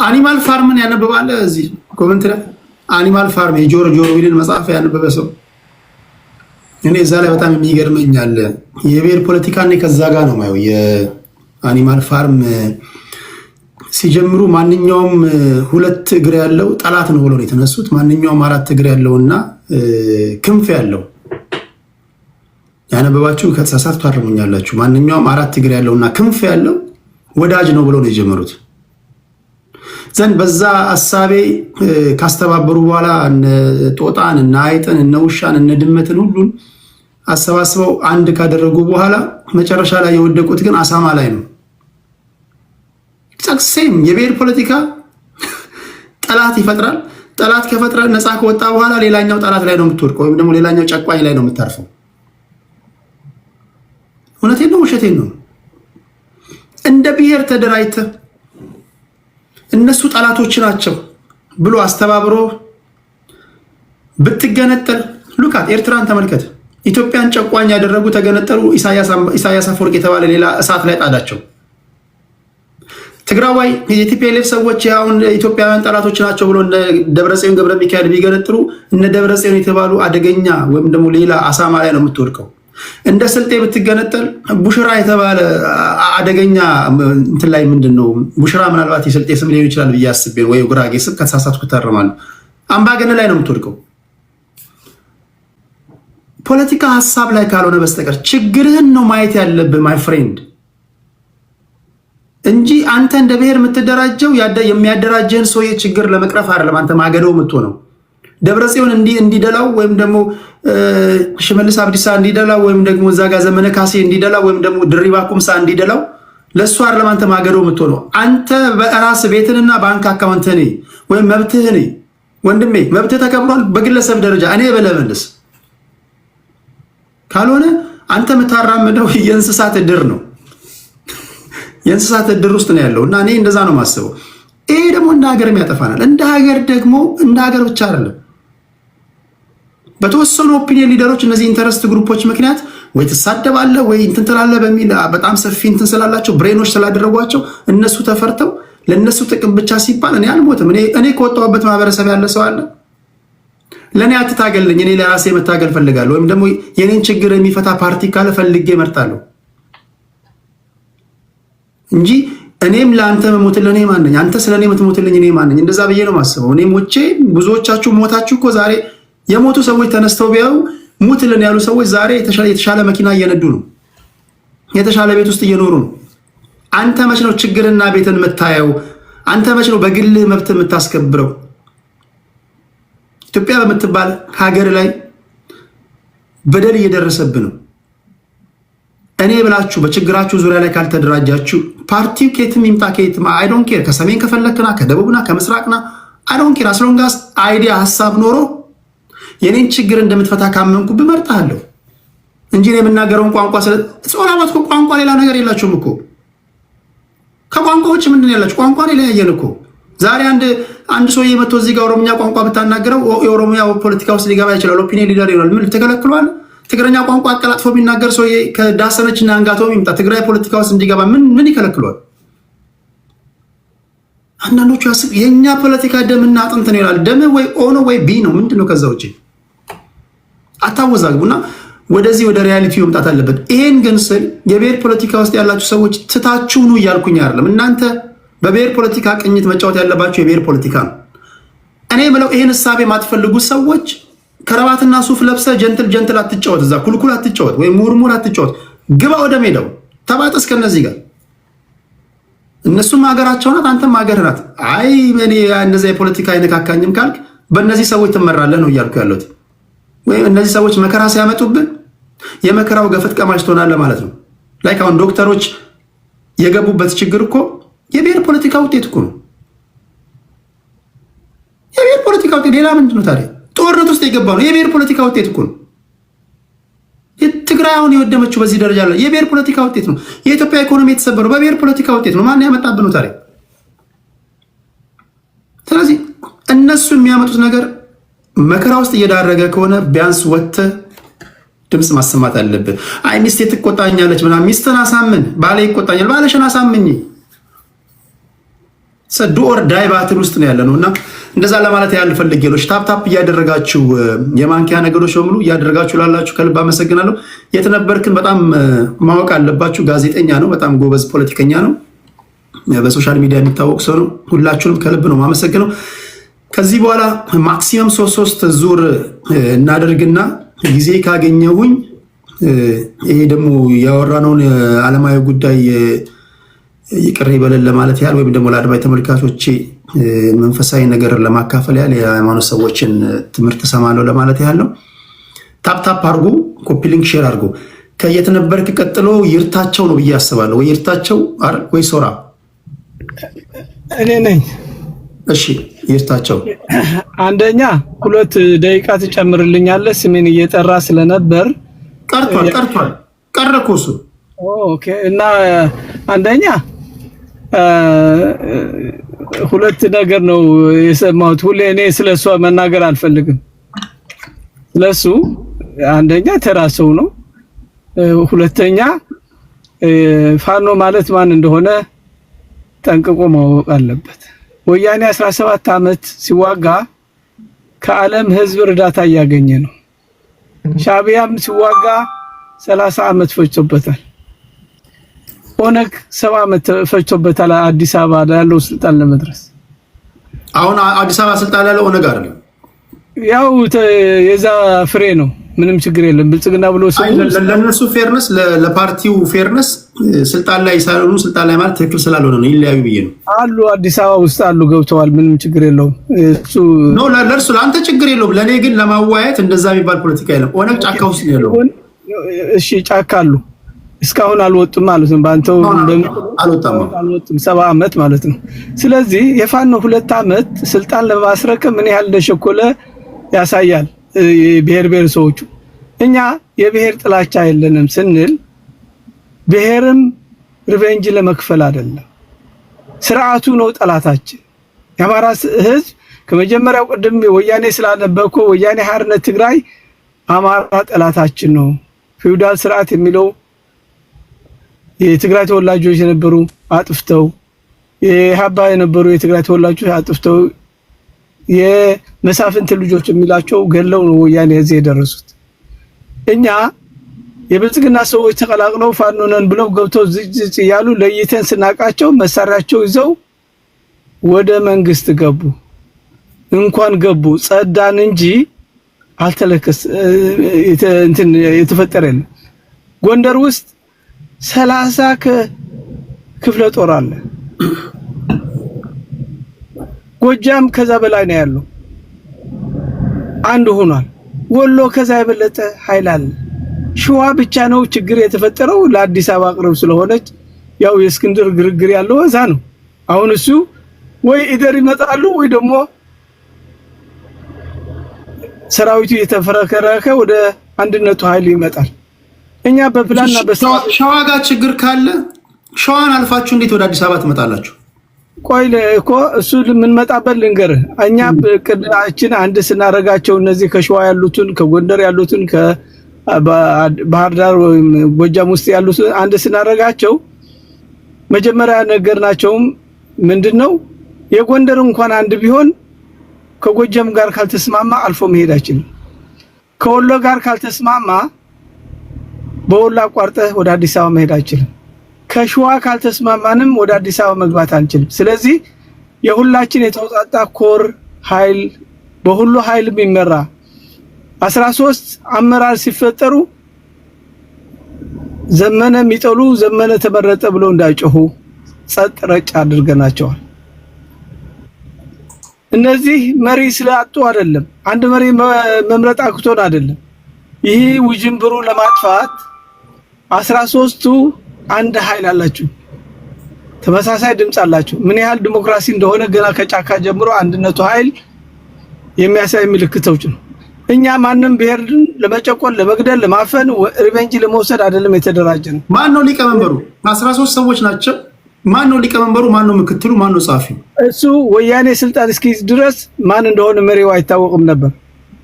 አኒማል ፋርምን ያነበባለ እዚህ ኮሜንት ላይ አኒማል ፋርም የጆርጅ ኦርዌልን መጽሐፍ ያነበበ ሰው እኔ እዛ ላይ በጣም የሚገርመኛል። የብሔር ፖለቲካ እኔ ከዛ ጋር ነው ማየው። የአኒማል ፋርም ሲጀምሩ ማንኛውም ሁለት እግር ያለው ጠላት ነው ብለው ነው የተነሱት። ማንኛውም አራት እግር ያለውና ክንፍ ያለው ያነበባችሁ ከተሳሳትኩ ታርሙኛላችሁ። ማንኛውም አራት እግር ያለውና ክንፍ ያለው ወዳጅ ነው ብለው ነው የጀመሩት። ዘንድ በዛ ሐሳቤ ካስተባበሩ በኋላ እነ ጦጣን እና አይጥን እና ውሻን እና ድመትን ሁሉን አሰባስበው አንድ ካደረጉ በኋላ መጨረሻ ላይ የወደቁት ግን አሳማ ላይ ነው። ሰክሴም የብሔር ፖለቲካ ጠላት ይፈጥራል። ጠላት ከፈጥረ ነፃ ከወጣ በኋላ ሌላኛው ጠላት ላይ ነው የምትወድቀው፣ ወይም ደግሞ ሌላኛው ጨቋኝ ላይ ነው የምታርፈው። እውነቴን ነው ውሸቴን ነው? እንደ ብሔር ተደራጅተህ እነሱ ጠላቶች ናቸው ብሎ አስተባብሮ ብትገነጠል ሉካት ኤርትራን ተመልከት። ኢትዮጵያን ጨቋኝ ያደረጉ ተገነጠሉ። ኢሳያስ አፈወርቅ የተባለ ሌላ እሳት ላይ ጣዳቸው። ትግራዋይ የቲፒኤልኤፍ ሰዎች አሁን ኢትዮጵያውያን ጠላቶች ናቸው ብሎ እነ ደብረጽዮን ገብረ ሚካኤል ቢገነጥሉ እነ ደብረጽዮን የተባሉ አደገኛ ወይም ደግሞ ሌላ አሳማ ላይ ነው የምትወድቀው። እንደ ስልጤ ብትገነጠል ቡሽራ የተባለ አደገኛ እንትን ላይ ምንድነው ቡሽራ ምናልባት የስልጤ ስም ሊሆን ይችላል ብዬ አስቤ ወይ ጉራጌ ስም ከተሳሳትኩ ታረማለሁ። አምባገነን ላይ ነው የምትወድቀው። ፖለቲካ ሀሳብ ላይ ካልሆነ በስተቀር ችግርህን ነው ማየት ያለብህ ማይ ፍሬንድ እንጂ አንተ እንደ ብሔር የምትደራጀው የሚያደራጀህን ሰው ችግር ለመቅረፍ አይደለም። አንተ ማገደው የምትሆነው ደብረጽዮን እንዲደላው ወይም ደግሞ ሽመልስ አብዲሳ እንዲደላው ወይም ደግሞ እዛ ጋር ዘመነ ካሴ እንዲደላው ወይም ደግሞ ድሪባ ኩምሳ እንዲደላው ለሱ አይደለም አንተ ማገደው የምትሆነው። አንተ በራስ ቤትንና ባንክ አካውንትህን ወይም መብትህን ወንድሜ መብትህ ተከብሯል በግለሰብ ደረጃ እኔ በለመልስ ካልሆነ አንተ የምታራምደው የእንስሳት እድር ነው። የእንስሳት እድር ውስጥ ነው ያለው እና እኔ እንደዛ ነው የማስበው። ይሄ ደግሞ እንደ ሀገርም ያጠፋናል። እንደ ሀገር ደግሞ እንደ ሀገር ብቻ አይደለም በተወሰኑ ኦፒኒየን ሊደሮች እነዚህ ኢንተረስት ግሩፖች ምክንያት ወይ ትሳደባለህ ወይ እንትን ትላለህ በሚል በጣም ሰፊ እንትን ስላላቸው ብሬኖች ስላደረጓቸው እነሱ ተፈርተው ለነሱ ጥቅም ብቻ ሲባል እኔ አልሞትም። እኔ ከወጣሁበት ማህበረሰብ ያለ ሰው አለ ለእኔ አትታገልኝ፣ እኔ ለራሴ መታገል ፈልጋለሁ። ወይም ደግሞ የኔን ችግር የሚፈታ ፓርቲ ካለ ፈልጌ እመርጣለሁ እንጂ እኔም ለአንተ መሞትልህ እኔ ማን ነኝ? አንተ ስለ እኔ የምትሞትልኝ እኔ ማን ነኝ? እንደዛ ብዬ ነው የማስበው። እኔ ሞቼ ብዙዎቻችሁ ሞታችሁ እኮ ዛሬ የሞቱ ሰዎች ተነስተው ቢያዩ ሙትልን ያሉ ሰዎች ዛሬ የተሻለ መኪና እየነዱ ነው፣ የተሻለ ቤት ውስጥ እየኖሩ ነው። አንተ መች ነው ችግርና ቤትን የምታየው? አንተ መች ነው በግልህ መብት የምታስከብረው? ኢትዮጵያ በምትባል ሀገር ላይ በደል እየደረሰብን ነው። እኔ ብላችሁ በችግራችሁ ዙሪያ ላይ ካልተደራጃችሁ ፓርቲው ከየትም ይምጣ ከየትም አይ ዶንት ኬር፣ ከሰሜን ከፈለክና ከደቡብና ከምስራቅና አይ ዶንት ኬር አስሎንጋስ አይዲያ ሀሳብ ኖሮ የኔን ችግር እንደምትፈታ ካመንኩ ብመርጣለሁ እንጂ የምናገረውን ቋንቋ ስለጾራባት ቋንቋ ሌላ ነገር የላችሁም እኮ። ከቋንቋዎች ምንድን ያላችሁ ቋንቋ ሌላ ያየን እኮ። ዛሬ አንድ ሰውዬ መጥቶ እዚህ ጋር ኦሮምኛ ቋንቋ ብታናገረው የኦሮሚያ ፖለቲካ ውስጥ ሊገባ ይችላል። ኦፒኒየን ሊደር ይሆናል። ምን ተከለክሏል? ትግረኛ ቋንቋ አቀላጥፎ የሚናገር ሰውዬ ከዳሰነችና አንጋቶ ይምጣ ትግራይ ፖለቲካ ውስጥ እንዲገባ ምን ይከለክሏል? አንዳንዶቹ ያስብ የኛ ፖለቲካ ደምና አጥንት ነው ይላል። ደም ወይ ኦ ነው ወይ ቢ ነው ምንድነው? ከዛ ውጪ አታወዛግቡና ወደዚህ ወደ ሪያሊቲ መምጣት አለበት። ይሄን ግን ስል የብሔር ፖለቲካ ውስጥ ያላችሁ ሰዎች ትታችሁ ነው እያልኩኝ አይደለም። እናንተ በብሔር ፖለቲካ ቅኝት መጫወት ያለባችሁ የብሔር ፖለቲካ ነው። እኔ ብለው ይሄን ሐሳብ የማትፈልጉት ሰዎች ከረባትና ሱፍ ለብሰ ጀንትል አትጫወት፣ እዛ ኩልኩል አትጫወት፣ ወይ ሙርሙር አትጫወት። ግባ ወደ ሜዳው ተባጠስ ከነዚህ ጋር። እነሱም ሀገራቸው ናት፣ አንተም ሀገር ናት። አይ እኔ እነዚህ የፖለቲካ አይነካካኝም ካልክ በእነዚህ ሰዎች ትመራለህ ነው እያልኩ ያለሁት። ወይም እነዚህ ሰዎች መከራ ሲያመጡብን የመከራው ገፈት ቀማሽ ትሆናለህ ማለት ነው። ላይክ አሁን ዶክተሮች የገቡበት ችግር እኮ የብሔር ፖለቲካ ውጤት እኮ ነው። የብሔር ፖለቲካ ውጤት ሌላ ምንድን ነው ታዲያ? ጦርነት ውስጥ የገባው ነው የብሔር ፖለቲካ ውጤት እኮ ነው። ትግራይ አሁን የወደመችው በዚህ ደረጃ ላይ የብሔር ፖለቲካ ውጤት ነው። የኢትዮጵያ ኢኮኖሚ የተሰበረው በብሔር ፖለቲካ ውጤት ነው። ማን ያመጣብን ነው ታዲያ? ስለዚህ እነሱ የሚያመጡት ነገር መከራ ውስጥ እየዳረገ ከሆነ ቢያንስ ወጥተህ ድምፅ ማሰማት አለብህ። አይ ሚስቴ ትቆጣኛለች ምናምን፣ ሚስትን አሳምን። ባሌ ይቆጣኛል፣ ባለሽን አሳምኝ። ሰዱ ኦር ዳይ ባትል ውስጥ ነው ያለነውና እንደዛ ለማለት ያህል ፈልጌ ነው። ታፕ እያደረጋችሁ የማንኪያ ነገሮች በሙሉ እያደረጋችሁ ላላችሁ ከልብ አመሰግናለሁ። የተነበርክን በጣም ማወቅ አለባችሁ። ጋዜጠኛ ነው፣ በጣም ጎበዝ ፖለቲከኛ ነው፣ በሶሻል ሚዲያ የሚታወቅ ሰው ነው። ሁላችሁንም ከልብ ነው ማመሰግነው። ከዚህ በኋላ ማክሲመም 3 ዙር እናደርግና ጊዜ ካገኘሁኝ ይሄ ደግሞ ያወራነውን ዓለማዊ ጉዳይ ይቅር ይበለን ለማለት ያህል ወይም ደግሞ ለአድማጭ ተመልካቾቼ መንፈሳዊ ነገር ለማካፈል ያህል የሃይማኖት ሰዎችን ትምህርት ሰማለሁ ለማለት ያህል ነው። ታፕ አድርጉ፣ ኮፒ ሊንክ ሼር አድርጉ። ከየተነበርክ ቀጥሎ ይርታቸው ነው ብዬ አስባለሁ። ወይ ይርታቸው ወይ ሶራ እኔ ነኝ። እሺ ይርታቸው፣ አንደኛ 2 ደቂቃ ትጨምርልኛለህ? ስሜን እየጠራ ስለነበር ቀረ እኮ እሱ። ኦኬ። እና አንደኛ 2 ነገር ነው የሰማሁት። ሁሌ እኔ ስለሷ መናገር አልፈልግም። ስለሱ አንደኛ ተራ ሰው ነው። ሁለተኛ ፋኖ ማለት ማን እንደሆነ ጠንቅቆ ማወቅ አለበት። ወያኔ 17 ዓመት ሲዋጋ ከዓለም ሕዝብ እርዳታ እያገኘ ነው። ሻዕቢያም ሲዋጋ 30 ዓመት ፈጅቶበታል። ኦነግ 70 ዓመት ፈጅቶበታል አዲስ አበባ ያለው ስልጣን ለመድረስ። አሁን አዲስ አበባ ስልጣን ያለው ኦነግ አይደለም፣ ያው የዛ ፍሬ ነው። ምንም ችግር የለም። ብልጽግና ብሎ ለነሱ ፌርነስ፣ ለፓርቲው ፌርነስ ስልጣን ላይ ሳይሆኑ ስልጣን ላይ ማለት ትክክል ስላልሆነ ነው ይለያዩ ብዬ ነው። አሉ አዲስ አበባ ውስጥ አሉ፣ ገብተዋል። ምንም ችግር የለውም። እሱ ነው ለእርሱ ለአንተ ችግር የለውም። ለእኔ ግን ለማዋየት እንደዛ የሚባል ፖለቲካ የለም። ኦነግ ጫካ ውስጥ ነው ያለው። እሺ ጫካ አሉ፣ እስካሁን አልወጡም ማለት ነው። ባንተው አልወጣም 70 ዓመት ማለት ነው። ስለዚህ የፋኖ 2 ዓመት ስልጣን ለማስረከብ ምን ያህል እንደሸኮለ ያሳያል። ብሔር ሰዎቹ እኛ የብሔር ጥላቻ የለንም ስንል ብሔርም ሪቬንጅ ለመክፈል አይደለም፣ ስርዓቱ ነው ጠላታችን። የአማራ ህዝብ ከመጀመሪያው ቀደም ወያኔ ስላነበብኩ ወያኔ ሓርነት ትግራይ አማራ ጠላታችን ነው። ፊውዳል ስርዓት የሚለው የትግራይ ተወላጆች የነበሩ አጥፍተው፣ የሀባ የነበሩ የትግራይ ተወላጆች አጥፍተው፣ የመሳፍንት ልጆች የሚላቸው ገለው ነው ወያኔ እዚህ የደረሱት። እኛ የብልጽግና ሰዎች ተቀላቅለው ፋኖ ነን ብለው ገብተው ዝጭ ያሉ ለይተን ስናቃቸው መሳሪያቸው ይዘው ወደ መንግስት ገቡ። እንኳን ገቡ ጸዳን እንጂ አልተለከስ የተፈጠረ ነው። ጎንደር ውስጥ 30 ክፍለ ጦር አለ። ጎጃም ከዛ በላይ ነው ያለው፣ አንድ ሆኗል። ወሎ ከዛ የበለጠ ኃይል አለ። ሸዋ ብቻ ነው ችግር የተፈጠረው ለአዲስ አበባ ቅርብ ስለሆነች ያው የእስክንድር ግርግር ያለው እዛ ነው። አሁን እሱ ወይ ኢደር ይመጣሉ ወይ ደግሞ ሰራዊቱ የተፈረከረከ ወደ አንድነቱ ኃይል ይመጣል። እኛ በፕላንና ሸዋ ጋር ችግር ካለ ሸዋን አልፋችሁ እንዴት ወደ አዲስ አበባ ትመጣላችሁ? ቆይ እኮ እሱ ምን መጣበል ልንገር። እኛ በቅዳችን አንድ ስናረጋቸው እነዚህ ከሸዋ ያሉትን ከጎንደር ያሉትን ከባህር ዳር ወይም ጎጃም ውስጥ ያሉትን አንድ ስናረጋቸው መጀመሪያ ነገርናቸውም ምንድነው የጎንደር እንኳን አንድ ቢሆን ከጎጃም ጋር ካልተስማማ አልፎ መሄድ አይችልም። ከወሎ ጋር ካልተስማማ በወሎ አቋርጠህ ወደ አዲስ አበባ መሄድ አይችልም። ከሸዋ ካልተስማማንም ወደ አዲስ አበባ መግባት አንችልም። ስለዚህ የሁላችን የተውጣጣ ኮር ኃይል በሁሉ ኃይል የሚመራ 13 አመራር ሲፈጠሩ ዘመነ የሚጠሉ ዘመነ ተመረጠ ብለው እንዳይጮሁ ጸጥ ረጭ አድርገናቸዋል። እነዚህ መሪ ስላጡ አይደለም፣ አንድ መሪ መምረጥ አቅቶን አይደለም። ይሄ ውጅንብሩ ለማጥፋት 13ቱ አንድ ኃይል አላችሁ፣ ተመሳሳይ ድምጽ አላችሁ። ምን ያህል ዲሞክራሲ እንደሆነ ገና ከጫካ ጀምሮ አንድነቱ ኃይል የሚያሳይ ምልክቶች ነው። እኛ ማንንም ብሔርን ለመጨቆን፣ ለመግደል፣ ለማፈን ሪቬንጅ ለመውሰድ አይደለም የተደራጀ ነው። ማን ነው ሊቀመንበሩ? 13 ሰዎች ናቸው። ማን ነው ሊቀመንበሩ? ማን ነው ምክትሉ? ማን ነው ጻፊው? እሱ ወያኔ ስልጣን እስኪይዝ ድረስ ማን እንደሆነ መሪው አይታወቅም ነበር።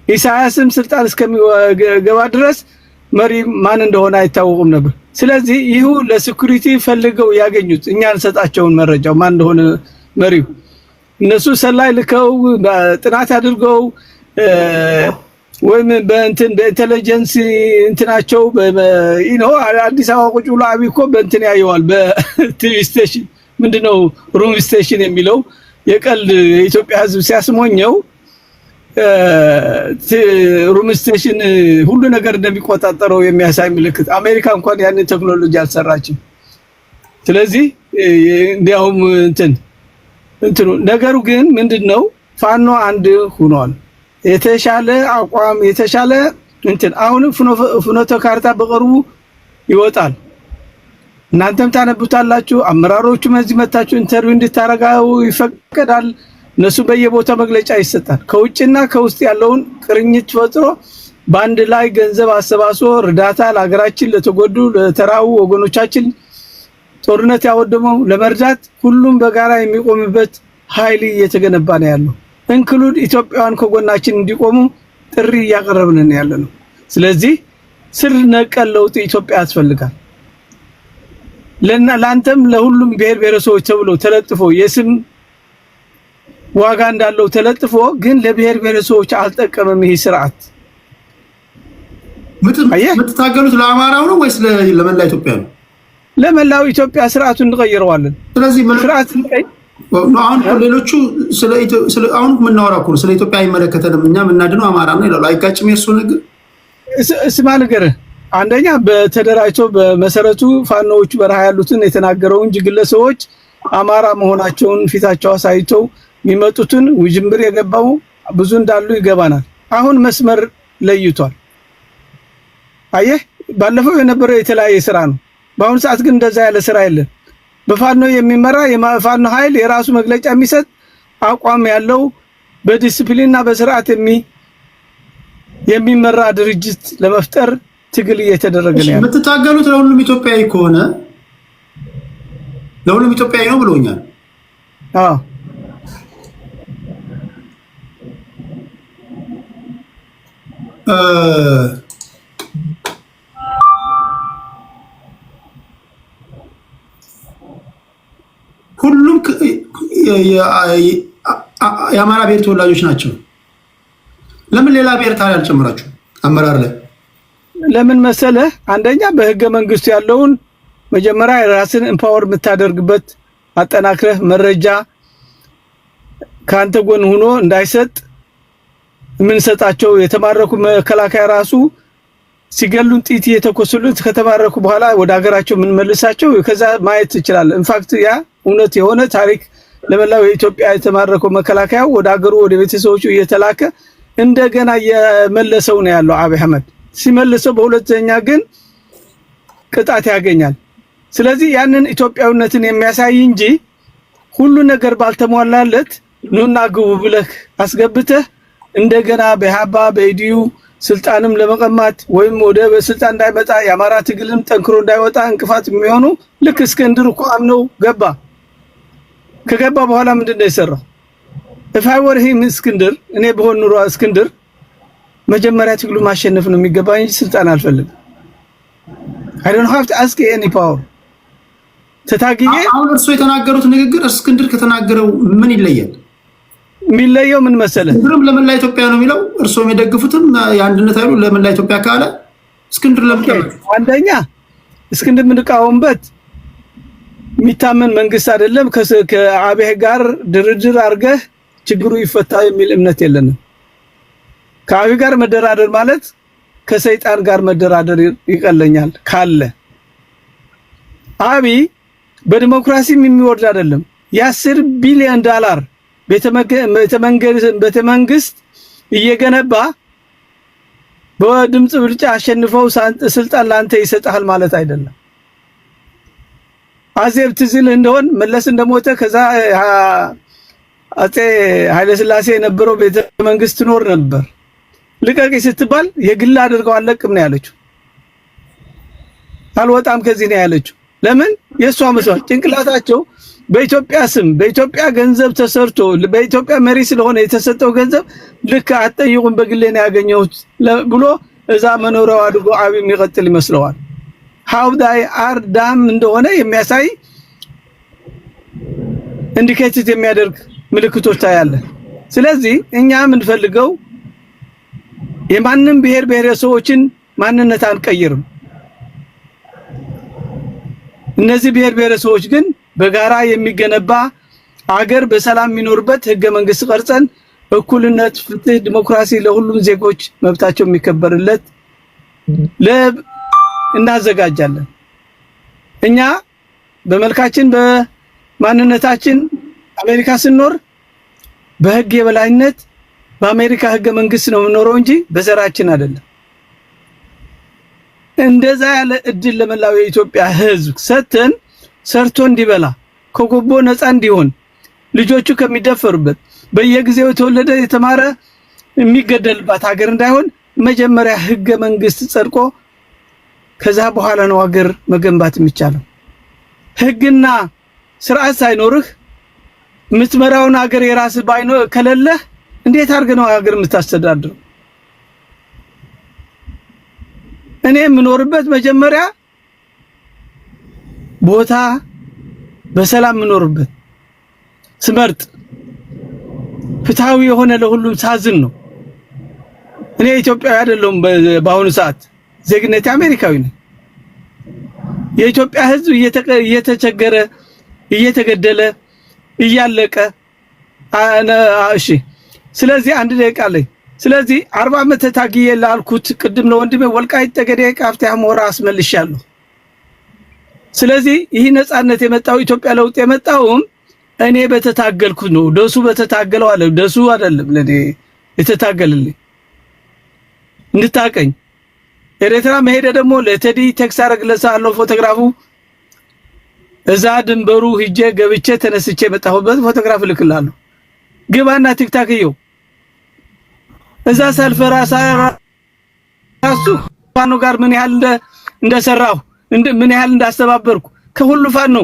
ኢሳያስም ስልጣን እስከሚገባ ድረስ መሪ ማን እንደሆነ አይታወቅም ነበር። ስለዚህ ይሁ ለሴኩሪቲ ፈልገው ያገኙት እኛ እንሰጣቸውን መረጃው ማን እንደሆነ መሪው እነሱ ሰላይ ልከው ጥናት አድርገው ወይም በኢንተለጀንስ እንትናቸው አዲስ አበባ ቁጭ ብሎ አብይ እኮ በእንትን ያየዋል በቲቪ ስቴሽን ምንድነው ሩም ስቴሽን የሚለው የቀልድ የኢትዮጵያ ህዝብ ሲያስሞኘው ሩም ስቴሽን ሁሉ ነገር እንደሚቆጣጠረው የሚያሳይ ምልክት አሜሪካ እንኳን ያን ቴክኖሎጂ አልሰራችም። ስለዚህ እንዲያውም እንትኑ ነገሩ ግን ምንድነው ፋኖ አንድ ሆኗል። የተሻለ አቋም የተሻለ አሁን ፍኖተ ካርታ በቅርቡ ይወጣል። እናንተም ታነቡታላችሁ። አመራሮቹ እዚህ መታችሁ ኢንተርቪው እንድታረጋው ይፈቀዳል። እነሱ በየቦታ መግለጫ ይሰጣል። ከውጭና ከውስጥ ያለውን ቅርኝት ፈጥሮ በአንድ ላይ ገንዘብ አሰባስቦ እርዳታ ለሀገራችን ለተጎዱ ለተራው ወገኖቻችን ጦርነት ያወደመው ለመርዳት ሁሉም በጋራ የሚቆምበት ኃይል እየተገነባ ነው ያለው። እንክሉድ ኢትዮጵያውያን ከጎናችን እንዲቆሙ ጥሪ እያቀረብን ያለነው። ስለዚህ ስር ነቀል ለውጥ ኢትዮጵያ ያስፈልጋል። ለአንተም ለሁሉም ብሔር ብሔረሰቦች ተብሎ ተለጥፎ የስም ዋጋ እንዳለው ተለጥፎ ግን ለብሔር ብሔረሰቦች አልጠቀመም ይሄ ስርዓት። ምትታገሉት ለአማራው ነው ወይስ ለመላ ኢትዮጵያ ነው? ለመላው ኢትዮጵያ ስርዓቱን እንቀይረዋለን። ስለዚህ ስርዓት አሁን ሌሎቹ አሁን የምናወራው እኮ ስለ ኢትዮጵያ አይመለከተንም እኛ የምናድነው አማራ ነው ይላሉ። አይጋጭም? የሱ ነገር እስማ ነገር አንደኛ በተደራጅተው በመሰረቱ ፋኖዎች በረሃ ያሉትን የተናገረው እንጂ ግለሰቦች አማራ መሆናቸውን ፊታቸው አሳይተው የሚመጡትን ውጅምብር የገባው ብዙ እንዳሉ ይገባናል። አሁን መስመር ለይቷል። አየህ ባለፈው የነበረው የተለያየ ስራ ነው። በአሁኑ ሰዓት ግን እንደዛ ያለ ስራ የለም። በፋኖ የሚመራ የፋኖ ኃይል የራሱ መግለጫ የሚሰጥ አቋም ያለው በዲሲፕሊንና በስርዓት የሚመራ ድርጅት ለመፍጠር ትግል እየተደረገ ነው። የምትታገሉት ለሁሉም ኢትዮጵያዊ ከሆነ ለሁሉም ኢትዮጵያዊ ነው ብሎኛል። አዎ ሁሉም የአማራ ብሔር ተወላጆች ናቸው። ለምን ሌላ ብሔር ታዲያ አልጨመራችሁ አመራር ላይ? ለምን መሰለህ? አንደኛ በህገ መንግስቱ ያለውን መጀመሪያ ራስን ኤምፓወር የምታደርግበት አጠናክረህ መረጃ ካንተ ጎን ሆኖ እንዳይሰጥ የምንሰጣቸው የተማረኩ መከላከያ ራሱ ሲገሉን ጥይት እየተኮሱሉት ከተማረኩ በኋላ ወደ ሀገራቸው ምን መልሳቸው ከዛ ማየት ይችላል። ኢንፋክት ያ እውነት የሆነ ታሪክ ለመላው የኢትዮጵያ የተማረከው መከላከያው ወደ ሀገሩ ወደ ቤተሰቦቹ እየተላከ እንደገና የመለሰው ነው ያለው አብይ አህመድ። ሲመልሰው በሁለተኛ ግን ቅጣት ያገኛል። ስለዚህ ያንን ኢትዮጵያዊነትን የሚያሳይ እንጂ ሁሉ ነገር ባልተሟላለት ኑና ግቡ ብለህ አስገብተህ እንደገና በሃባ በኢዲዩ ስልጣንም ለመቀማት ወይም ወደ ስልጣን እንዳይመጣ የአማራ ትግልም ጠንክሮ እንዳይወጣ እንቅፋት የሚሆኑ ልክ እስክንድር እኮ አምነው ገባ። ከገባ በኋላ ምንድነው የሰራው? እፋወር ሂም እስክንድር እኔ በሆን ኑሮ እስክንድር መጀመሪያ ትግሉ ማሸነፍ ነው የሚገባኝ እንጂ ስልጣን አልፈልግም። I don't have to ask any power። ተታግዬ አሁን እርሱ የተናገሩት ንግግር እስክንድር ከተናገረው ምን ይለያል? የሚለየው ምን መሰለህ? እስክንድርም ለመላ ኢትዮጵያ ነው የሚለው እርሱም የደግፉትም የአንድነት ኃይሉ ለመላ ኢትዮጵያ ካለ እስክንድር ለምን? አንደኛ እስክንድር የምንቃወምበት የሚታመን መንግስት አይደለም። ከአብይ ጋር ድርድር አድርገህ ችግሩ ይፈታ የሚል እምነት የለንም። ከአብይ ጋር መደራደር ማለት ከሰይጣን ጋር መደራደር ይቀለኛል ካለ አብይ በዲሞክራሲ የሚወርድ አይደለም። የ10 ቢሊዮን ዶላር ቤተመንግስት እየገነባ በድምጽ ብልጫ አሸንፈው ስልጣን ላንተ ይሰጣል ማለት አይደለም። አዜብ ትዝል እንደሆን መለስ እንደሞተ ከዛ አጼ ኃይለ ሥላሴ የነበረው ቤተመንግስት ኖር ነበር። ልቀቂ ስትባል የግል አድርገው አለቅም ነው ያለችው። አልወጣም ከዚህ ነው ያለችው። ለምን? የሷ መስዋዕት ጭንቅላታቸው በኢትዮጵያ ስም በኢትዮጵያ ገንዘብ ተሰርቶ በኢትዮጵያ መሪ ስለሆነ የተሰጠው ገንዘብ ልክ አጠይቁን በግሌ ነው ያገኘሁት ብሎ እዛ መኖሪያው አድርጎ አብይ የሚቀጥል ይመስለዋል። how they are damn እንደሆነ የሚያሳይ ኢንዲኬት የሚያደርግ ምልክቶች ታያለ። ስለዚህ እኛ የምንፈልገው የማንንም ብሔር ብሔረሰቦችን ማንነት አንቀይርም። እነዚህ ብሔር ብሔረሰቦች ግን በጋራ የሚገነባ አገር በሰላም የሚኖርበት ህገ መንግስት ቀርጸን እኩልነት፣ ፍትህ፣ ዲሞክራሲ ለሁሉም ዜጎች መብታቸው የሚከበርለት እናዘጋጃለን። እኛ በመልካችን በማንነታችን አሜሪካ ስንኖር በህግ የበላይነት በአሜሪካ ህገ መንግስት ነው የምንኖረው እንጂ በዘራችን አይደለም። እንደዛ ያለ እድል ለመላው የኢትዮጵያ ህዝብ ሰጥተን ሰርቶ እንዲበላ ከጎቦ ነፃ እንዲሆን ልጆቹ ከሚደፈሩበት በየጊዜው የተወለደ የተማረ የሚገደልባት ሀገር እንዳይሆን መጀመሪያ ህገ መንግስት ጸድቆ ከዛ በኋላ ነው ሀገር መገንባት የሚቻለው። ህግና ስርዓት ሳይኖርህ የምትመራውን ሀገር የራስህ ባይኖር ከሌለህ እንዴት አድርገህ ነው ሀገር የምታስተዳድረው? እኔ የምኖርበት መጀመሪያ ቦታ በሰላም የምኖርበት ስመርጥ ፍትሃዊ የሆነ ለሁሉም ሳዝን ነው። እኔ ኢትዮጵያዊ አይደለሁም። በአሁኑ ሰዓት ዜግነቴ አሜሪካዊ ነኝ። የኢትዮጵያ ህዝብ እየተቸገረ እየተገደለ እያለቀ እሺ። ስለዚህ አንድ ደቂቃ ላይ ስለዚህ 40 ዓመት ታግዬ ላልኩት ቅድም ለወንድሜ ወልቃይት ጠገዴ ቃፍታ ሞራ አስመልሻለሁ። ስለዚህ ይህ ነፃነት የመጣው ኢትዮጵያ ለውጥ የመጣውም እኔ በተታገልኩት ነው። ደሱ በተታገለው አለ። ደሱ አይደለም ለኔ የተታገልልኝ እንድታቀኝ። ኤርትራ መሄደ ደግሞ ለቴዲ ቴክስት አረግለታለሁ። ፎቶግራፉ እዛ ድንበሩ ሂጄ ገብቼ ተነስቼ መጣሁበት ፎቶግራፍ ልክላለሁ። ግባና ቲክታክ ይው እዛ ሰልፈራ ራሱ ፋኖ ጋር ምን ያህል እንደሰራሁ ምን ያህል እንዳስተባበርኩ ከሁሉ ፋኖ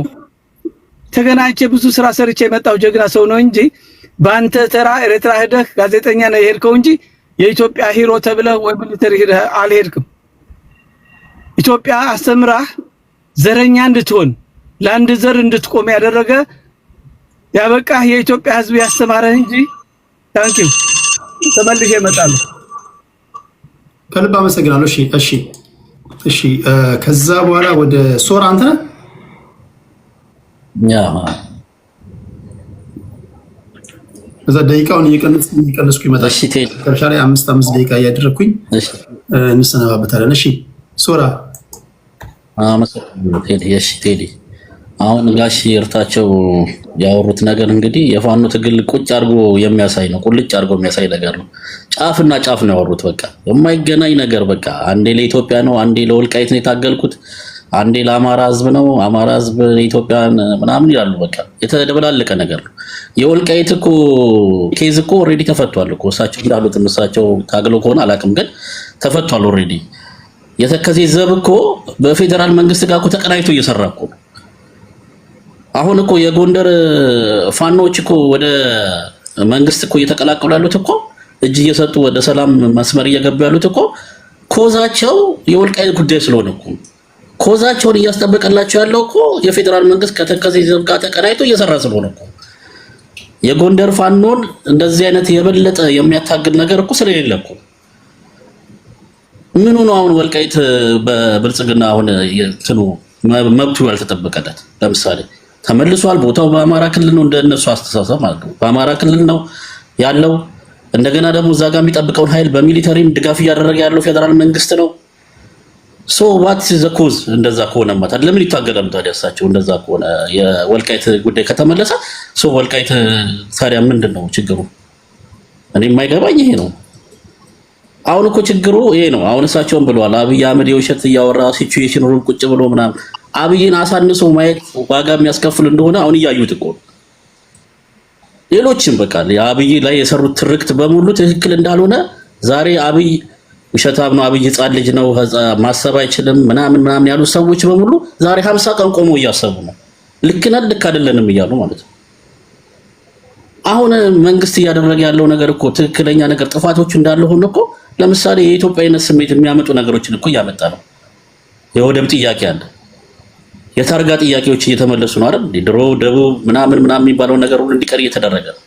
ተገናኝቼ ብዙ ስራ ሰርቼ የመጣው ጀግና ሰው ነው እንጂ በአንተ ተራ ኤርትራ ሄደህ ጋዜጠኛ ነው የሄድከው እንጂ የኢትዮጵያ ሂሮ ተብለህ ወይ ሚሊተሪ ሄደህ አልሄድክም። ኢትዮጵያ አስተምራህ ዘረኛ እንድትሆን ለአንድ ዘር እንድትቆም ያደረገ ያበቃህ የኢትዮጵያ ህዝብ ያስተማረህ እንጂ ታንኪው ተመልሼ እመጣለሁ። ከልብ አመሰግናለሁ። እሺ ከዛ በኋላ ወደ ሶራ አንተ ነህ? ያ እዛ ደቂቃውን እየቀነስኩ ይመጣል። እሺ ተርሻ ላይ 5 ደቂቃ እያደረኩኝ እንሰነባበታለን። እሺ ሶራ እሺ ቴዲ አሁን ጋሽ እርታቸው ያወሩት ነገር እንግዲህ የፋኖ ትግል ቁጭ አድርጎ የሚያሳይ ነው። ቁልጭ አድርጎ የሚያሳይ ነገር ነው። ጫፍና ጫፍ ነው ያወሩት። በቃ የማይገናኝ ነገር። በቃ አንዴ ለኢትዮጵያ ነው፣ አንዴ ለወልቃይት ነው የታገልኩት፣ አንዴ ለአማራ ህዝብ ነው፣ አማራ ህዝብ ለኢትዮጵያን ምናምን ይላሉ። በቃ የተደበላለቀ ነገር ነው። የወልቃይት እኮ ኬዝ እኮ ኦሬዲ ተፈቷል እኮ እሳቸው እንዳሉት እሳቸው ታግለው ከሆነ አላውቅም፣ ግን ተፈቷል ኦሬዲ። የተከዜ ዘብ እኮ በፌደራል መንግስት ጋር እኮ ተቀናይቶ እየሰራ እኮ ነው። አሁን እኮ የጎንደር ፋኖች እኮ ወደ መንግስት እኮ እየተቀላቀሉ ያሉት እኮ እጅ እየሰጡ ወደ ሰላም መስመር እየገቡ ያሉት እኮ ኮዛቸው የወልቃይት ጉዳይ ስለሆነ እኮ ኮዛቸውን እያስጠበቀላቸው ያለው እኮ የፌደራል መንግስት ከተከዜ ዘብ ጋር ተቀናይቶ እየሰራ ስለሆነ እኮ የጎንደር ፋኖን እንደዚህ አይነት የበለጠ የሚያታግል ነገር እኮ ስለሌለ እኮ ምኑ ነው አሁን ወልቃይት በብልጽግና አሁን እንትኑ መብቱ ያልተጠበቀለት? ለምሳሌ ተመልሷል። ቦታው በአማራ ክልል ነው እንደነሱ አስተሳሰብ ማለት ነው። በአማራ ክልል ነው ያለው። እንደገና ደግሞ እዛ ጋር የሚጠብቀውን ኃይል በሚሊተሪም ድጋፍ እያደረገ ያለው ፌደራል መንግስት ነው። ሶ ዋት ኢዝ ዘ ኮዝ? እንደዛ ከሆነ ማለት ለምን ይታገላሉ ታዲያ እሳቸው? እንደዛ ከሆነ የወልቃይት ጉዳይ ከተመለሰ ሶ ወልቃይት ታዲያ ምንድነው ችግሩ? እኔ የማይገባኝ ይሄ ነው። አሁን እኮ ችግሩ ይሄ ነው። አሁን እሳቸውም ብለዋል። አብይ አህመድ የውሸት እያወራ ሲቹዌሽን ሩም ቁጭ ብሎ ምናምን አብይን አሳንሶ ማየት ዋጋ የሚያስከፍል እንደሆነ አሁን እያዩት እኮ ሌሎችም በቃ የአብይ ላይ የሰሩት ትርክት በሙሉ ትክክል እንዳልሆነ ዛሬ አብይ ውሸታም ነው፣ አብይ ህፃን ልጅ ነው፣ ማሰብ አይችልም ምናምን ያሉ ሰዎች በሙሉ ዛሬ 50 ቀን ቆመው እያሰቡ ነው። ልክ ነን ልክ አይደለንም እያሉ ማለት ነው። አሁን መንግስት እያደረገ ያለው ነገር እኮ ትክክለኛ ነገር ጥፋቶቹ እንዳለ ሆኖ እኮ ለምሳሌ የኢትዮጵያዊነት ስሜት የሚያመጡ ነገሮችን እኮ እያመጣ ነው። የወደብ ጥያቄ አለ። የታርጋ ጥያቄዎች እየተመለሱ ነው አይደል? ድሮ ደቡብ ምናምን የሚባለው ነገር ሁሉ እንዲቀር እየተደረገ ነው።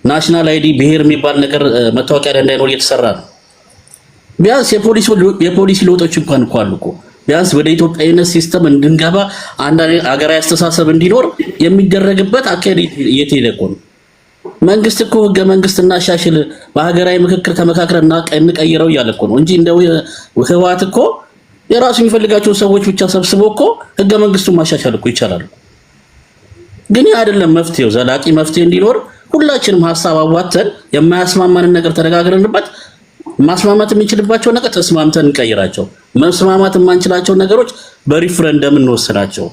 ናሽናል አይዲ ብሔር የሚባል ነገር መታወቂያ ላይ እንዳይኖር እየተሰራ ነው። ቢያንስ የፖሊሲ ለውጦች እንኳን እኮ አሉ እኮ ቢያንስ ወደ ኢትዮጵያዊነት ሲስተም እንድንገባ አንዳንድ ሀገራዊ አስተሳሰብ እንዲኖር የሚደረግበት አካሄድ እየተሄደ እኮ ነው። መንግስት እኮ ህገ መንግስት እናሻሽል በሀገራዊ ምክክር ተመካክረን እንቀይረው እያለ እኮ ነው እንጂ እንደው ህወሓት እኮ የራሱ የሚፈልጋቸውን ሰዎች ብቻ ሰብስቦ እኮ ህገ መንግስቱን ማሻሻል እኮ ይቻላል። ግን ያ አይደለም መፍትሄው። ዘላቂ መፍትሄ እንዲኖር ሁላችንም ሀሳብ አዋተን የማያስማማንን ነገር ተነጋግረንበት ማስማማት የምንችልባቸው ነገር ተስማምተን እንቀይራቸው። መስማማት የማንችላቸው ነገሮች በሪፍረንደም እንወስናቸው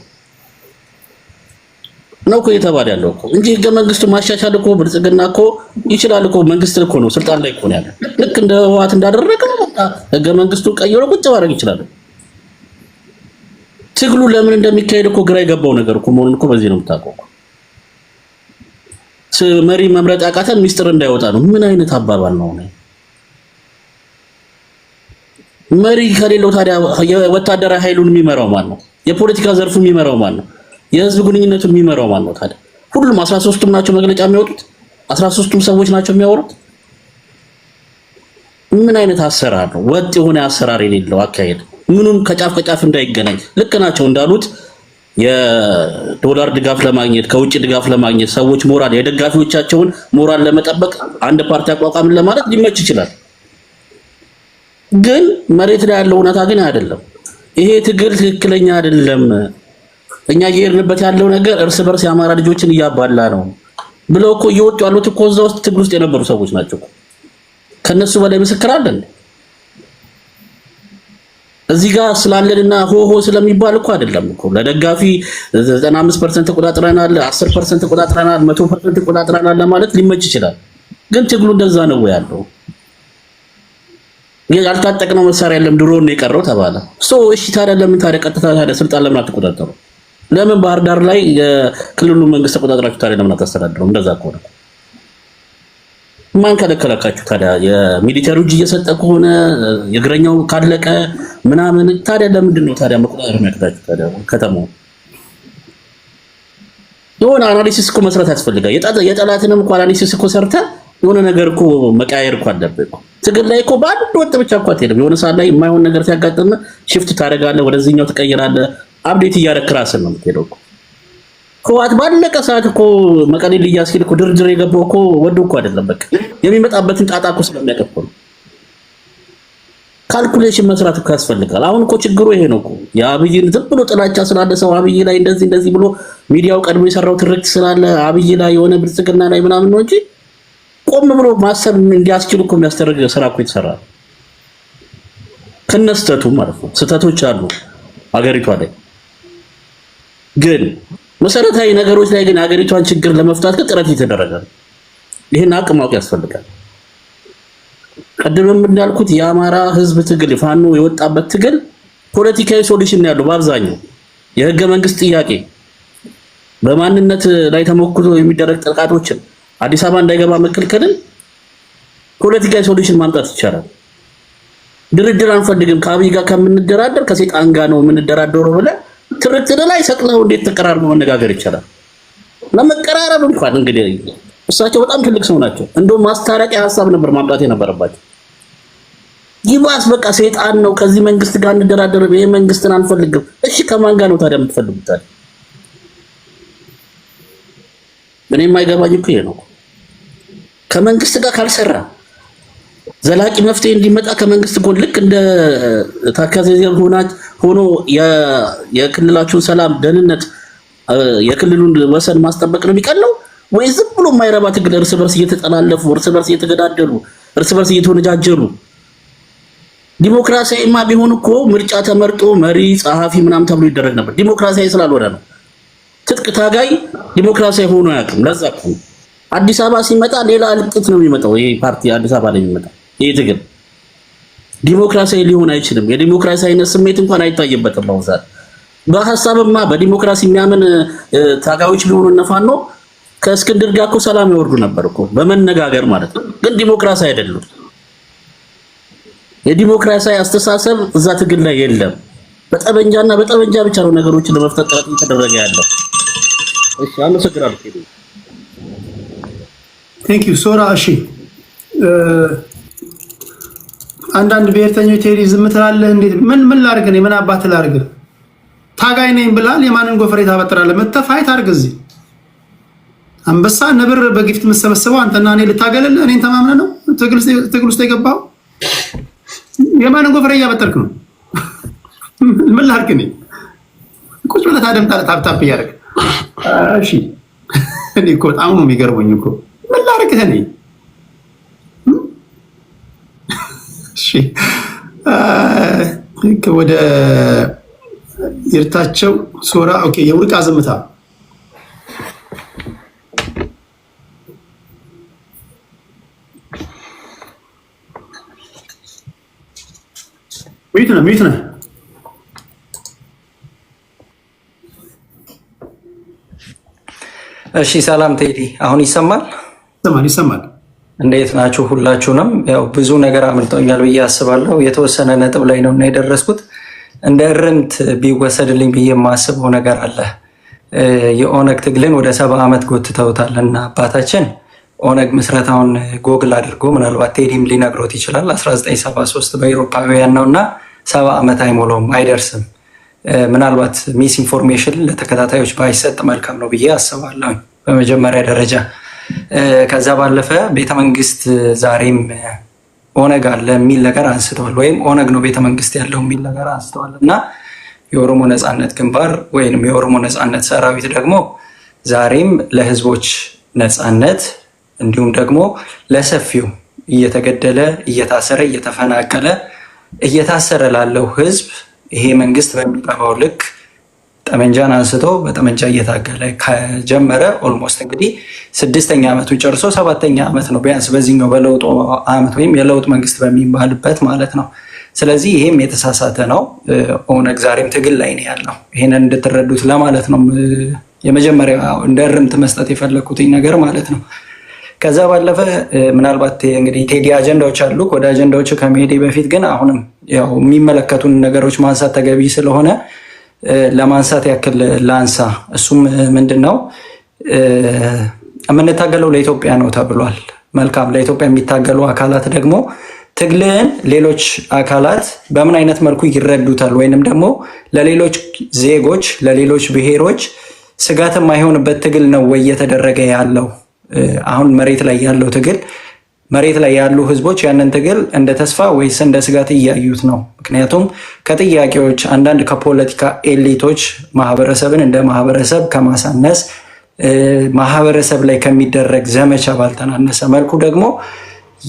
ነው እኮ እየተባለ ያለው እኮ እንጂ ህገ መንግስቱ ማሻሻል እኮ ብልጽግና እኮ ይችላል እኮ መንግስት እኮ ነው ስልጣን ላይ እኮ ነው ያለው። ልክ እንደ ህወሓት እንዳደረገው ህገ መንግስቱን ቀይሮ ቁጭ ማድረግ ይችላል። ትግሉ ለምን እንደሚካሄድ እኮ ግራ የገባው ነገር እኮ መሆኑን እኮ በዚህ ነው የምታውቀው። መሪ መምረጥ ያቃተን ሚስጥር እንዳይወጣ ነው። ምን አይነት አባባል ነው? መሪ ከሌለው ታዲያ የወታደራዊ ኃይሉን የሚመራው ማን ነው? የፖለቲካ ዘርፉ የሚመራው ማን ነው? የህዝብ ግንኙነቱን የሚመራው ማን ነው ታዲያ? ሁሉም 13ቱም ናቸው መግለጫ የሚያወጡት? 13ቱም ሰዎች ናቸው የሚያወሩት? ምን አይነት አሰራር ነው? ወጥ የሆነ አሰራር የሌለው አካሄድ፣ ምኑም ከጫፍ ከጫፍ እንዳይገናኝ። ልክ ናቸው እንዳሉት የዶላር ድጋፍ ለማግኘት ከውጭ ድጋፍ ለማግኘት ሰዎች ሞራል የደጋፊዎቻቸውን ሞራል ለመጠበቅ አንድ ፓርቲ አቋቋምን ለማለት ሊመች ይችላል። ግን መሬት ላይ ያለው እውነታ ግን አይደለም። ይሄ ትግል ትክክለኛ አይደለም። እኛ እየሄድንበት ያለው ነገር እርስ በርስ የአማራ ልጆችን እያባላ ነው ብለው እኮ እየወጡ ያሉት እኮ እዛ ውስጥ ትግል ውስጥ የነበሩ ሰዎች ናቸው። ከነሱ በላይ ምስክር አለን። እዚህ ጋር ስላለንና ሆሆ ስለሚባል እኮ አይደለም እኮ ለደጋፊ 95% ተቆጣጥረናል፣ 10% ተቆጣጥረናል፣ 100% ተቆጣጥረናል ለማለት ሊመች ይችላል። ግን ትግሉ እንደዛ ነው ያለው። ያልታጠቅነው መሳሪያ የለም ድሮ ነው የቀረው ተባለ። እሺ ታዲያ ለምን ታዲያ ቀጥታ ታዲያ ስልጣን ለምን አትቆጣጠሩ? ለምን ባህር ዳር ላይ የክልሉ መንግስት ተቆጣጥራችሁ ታዲያ ለምን አታስተዳድሩ? እንደዛ ከሆነ ማን ከለከላችሁ ታዲያ? የሚሊተሪው እጅ እየሰጠ ከሆነ የእግረኛው ካለቀ ምናምን ታዲያ ለምንድን ነው ታዲያ መቆጣጠር የሚያቅታችሁ? ታዲያ ከተማው የሆነ አናሊሲስ እኮ መስራት ያስፈልጋል። የጠላትንም እኮ አናሊሲስ እኮ ሰርተ የሆነ ነገር እኮ መቃየር እኮ አለብህ እኮ። ትግል ላይ እኮ በአንድ ወጥ ብቻ እኮ አትሄድም። የሆነ ሰዓት ላይ የማይሆን ነገር ሲያጋጥም ሽፍት ታደርጋለህ፣ ወደዚህኛው ትቀይራለህ። አፕዴት እያደረግህ ራስን ነው የምትሄደው እኮ። ህወሓት ባለቀ ሰዓት እኮ መቀሌ ሊያስኬድ እኮ ድርድር የገባው እኮ ወዶ እኮ አይደለም። በቃ የሚመጣበትን ጣጣ እኮ ስለሚያቀፍ ነው። ካልኩሌሽን መስራት እኮ ያስፈልጋል። አሁን እኮ ችግሩ ይሄ ነው እኮ። የአብይን ዝም ብሎ ጥላቻ ስላለ ሰው አብይ ላይ እንደዚህ ብሎ ሚዲያው ቀድሞ የሰራው ትርክት ስላለ አብይ ላይ የሆነ ብልጽግና ላይ ምናምን ነው እንጂ ቆም ብሎ ማሰብ እንዲያስችል እኮ የሚያስደርግ ስራ እኮ ይሰራል። ከነስተቱ ማለት ነው። ስህተቶች አሉ አገሪቷ ላይ ግን መሰረታዊ ነገሮች ላይ ግን አገሪቷን ችግር ለመፍታት ጥረት እየተደረገ ነው። ይሄን አቅም ማወቅ ያስፈልጋል። ቀደምም እንዳልኩት የአማራ ህዝብ ትግል ፋኖ የወጣበት ትግል ፖለቲካዊ ሶሉሽን ያለው በአብዛኛው የህገ መንግስት ጥያቄ በማንነት ላይ ተሞክሮ የሚደረግ ጥቃቶችን አዲስ አበባ እንዳይገባ መከልከልን ፖለቲካዊ ሶሉሽን ማምጣት ይቻላል። ድርድር አንፈልግም ከአብይ ጋር ከምንደራደር ከሰይጣን ጋር ነው የምንደራደረው ብለህ ትርክት ላይ ሰቅለው እንዴት ተቀራርበው መነጋገር ይቻላል? ለመቀራረብ እንኳን እንግዲህ እሳቸው በጣም ትልቅ ሰው ናቸው። እንደውም ማስታረቂያ ሐሳብ ነበር ማምጣት የነበረባቸው። ይባስ በቃ ሰይጣን ነው ከዚህ መንግስት ጋር እንደራደር፣ ይሄ መንግስትን አንፈልግም። እሺ ከማን ጋር ነው ታዲያ የምትፈልጉት? ታዲያ ምን የማይገባኝ እኮ ይሄ ነው። ከመንግስት ጋር ካልሰራ ዘላቂ መፍትሄ እንዲመጣ ከመንግስት ጎን ልክ እንደ ታካዜ ሆኖ የክልላችሁን ሰላም፣ ደህንነት፣ የክልሉን ወሰን ማስጠበቅ ነው የሚቀለው ወይ ዝም ብሎ የማይረባ ትግል እርስ በርስ እየተጠላለፉ እርስ በርስ እየተገዳደሉ እርስ በርስ እየተወነጃጀሉ? ዲሞክራሲያዊማ ቢሆን እኮ ምርጫ ተመርጦ መሪ ጸሐፊ ምናምን ተብሎ ይደረግ ነበር። ዲሞክራሲያዊ ስላልሆነ ነው። ትጥቅ ታጋይ ዲሞክራሲያዊ ሆኖ አያውቅም። ለዛ እኮ አዲስ አበባ ሲመጣ ሌላ እልቂት ነው የሚመጣው። ይሄ ፓርቲ አዲስ አበባ ላይ የሚመጣ ይሄ ትግል ዲሞክራሲያዊ ሊሆን አይችልም። የዲሞክራሲያዊነት ስሜት እንኳን አይታየበትም። በአሁኑ ሰዓት በሐሳብማ በዲሞክራሲ የሚያምን ታጋዮች ቢሆኑ እነፋን ነው ከእስክንድር ጋር እኮ ሰላም ያወርዱ ነበር እኮ በመነጋገር ማለት ነው። ግን ዲሞክራሲ አይደሉም። የዲሞክራሲያዊ አስተሳሰብ እዛ ትግል ላይ የለም። በጠበንጃና በጠበንጃ ብቻ ነው ነገሮችን ለመፍታት ጥረት እየተደረገ ያለው። እሺ አመሰግናለሁ። ቴንክ ዩ ሶራ። እሺ አንዳንድ ብሔርተኞች ቴዲ ዝም ትላለህ እንዴት? ምን ላድርግ እኔ? ምን አባት ላድርግ? ታጋይ ነኝ ብላል። የማንን ጎፈሬ ታበጥራለህ? መተህ ፋይት አድርግ። እዚህ አንበሳ ነብር በጊፍት የምትሰበስበው አንተና እኔ ልታገልልህ እኔን ተማምነህ ነው ትግል ውስጥ የገባው? የማንን ጎፈሬ እያበጠርክ ነው? ምን ላድርግ እኔ? ቁጭ ብለህ ታደምጣለህ ታፕታፕ እያደረግህ። እሺ እኔ እኮ በጣም ነው የሚገርመኝ እኮ። ምን ላድርግ እኔ? እሺ ወደ ይርታቸው ሶራ። ኦኬ የውርቃ ዝምታ ሚት ነህ። እሺ ሰላም ቴዲ፣ አሁን ይሰማል? ይሰማል። እንዴት ናችሁ ሁላችሁንም? ያው ብዙ ነገር አምልጦኛል ብዬ አስባለሁ። የተወሰነ ነጥብ ላይ ነው እና የደረስኩት። እንደ እርምት ቢወሰድልኝ ብዬ የማስበው ነገር አለ። የኦነግ ትግልን ወደ 70 ዓመት ጎትተውታል እና አባታችን ኦነግ ምስረታውን ጎግል አድርጎ ምናልባት ቴዲም ሊነግሮት ይችላል 1973 በአውሮፓውያን ነው እና 70 ዓመት አይሞላውም፣ አይደርስም። ምናልባት ሚስ ኢንፎርሜሽን ለተከታታዮች ባይሰጥ መልካም ነው ብዬ አስባለሁ በመጀመሪያ ደረጃ። ከዛ ባለፈ ቤተመንግስት ዛሬም ኦነግ አለ የሚል ነገር አንስተዋል፣ ወይም ኦነግ ነው ቤተመንግስት ያለው የሚል ነገር አንስተዋል እና የኦሮሞ ነፃነት ግንባር ወይም የኦሮሞ ነፃነት ሰራዊት ደግሞ ዛሬም ለህዝቦች ነፃነት እንዲሁም ደግሞ ለሰፊው እየተገደለ እየታሰረ እየተፈናቀለ እየታሰረ ላለው ህዝብ ይሄ መንግስት በሚጠባው ልክ ጠመንጃን አንስቶ በጠመንጃ እየታገለ ከጀመረ ኦልሞስት እንግዲህ 6ኛ ዓመቱን ጨርሶ 7ኛ ዓመት ነው ቢያንስ በዚህኛው በለውጡ ዓመት ወይም የለውጥ መንግስት በሚባልበት ማለት ነው። ስለዚህ ይሄም የተሳሳተ ነው። ኦነግ ዛሬም ትግል ላይ ነው ያለው። ይሄንን እንድትረዱት ለማለት ነው የመጀመሪያ እንደ እርምት መስጠት የፈለኩትኝ ነገር ማለት ነው። ከዛ ባለፈ ምናልባት እንግዲህ ቴዲ አጀንዳዎች አሉ። ወደ አጀንዳዎቹ ከመሄዴ በፊት ግን አሁንም ያው የሚመለከቱን ነገሮች ማንሳት ተገቢ ስለሆነ ለማንሳት ያክል ላንሳ። እሱም ምንድነው የምንታገለው ለኢትዮጵያ ነው ተብሏል። መልካም። ለኢትዮጵያ የሚታገሉ አካላት ደግሞ ትግልን ሌሎች አካላት በምን አይነት መልኩ ይረዱታል ወይንም ደግሞ ለሌሎች ዜጎች ለሌሎች ብሔሮች ስጋት የማይሆንበት ትግል ነው ወይ እየተደረገ ያለው? አሁን መሬት ላይ ያለው ትግል መሬት ላይ ያሉ ህዝቦች ያንን ትግል እንደ ተስፋ ወይስ እንደ ስጋት እያዩት ነው? ምክንያቱም ከጥያቄዎች አንዳንድ ከፖለቲካ ኤሊቶች ማህበረሰብን እንደ ማህበረሰብ ከማሳነስ ማህበረሰብ ላይ ከሚደረግ ዘመቻ ባልተናነሰ መልኩ ደግሞ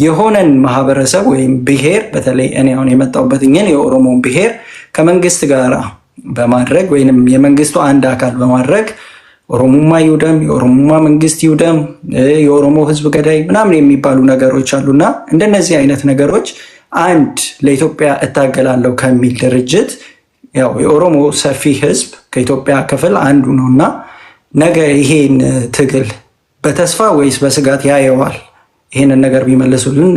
የሆነን ማህበረሰብ ወይም ብሔር በተለይ እኔ አሁን የመጣሁበትኝን የኦሮሞን ብሔር ከመንግስት ጋር በማድረግ ወይንም የመንግስቱ አንድ አካል በማድረግ ኦሮሞማ ይውደም፣ የኦሮሞማ መንግስት ይውደም፣ የኦሮሞ ህዝብ ገዳይ ምናምን የሚባሉ ነገሮች አሉና እንደነዚህ አይነት ነገሮች አንድ ለኢትዮጵያ እታገላለሁ ከሚል ድርጅት ያው የኦሮሞ ሰፊ ህዝብ ከኢትዮጵያ ክፍል አንዱ ነውና ነገ ይሄን ትግል በተስፋ ወይስ በስጋት ያየዋል? ይሄንን ነገር ቢመልሱልን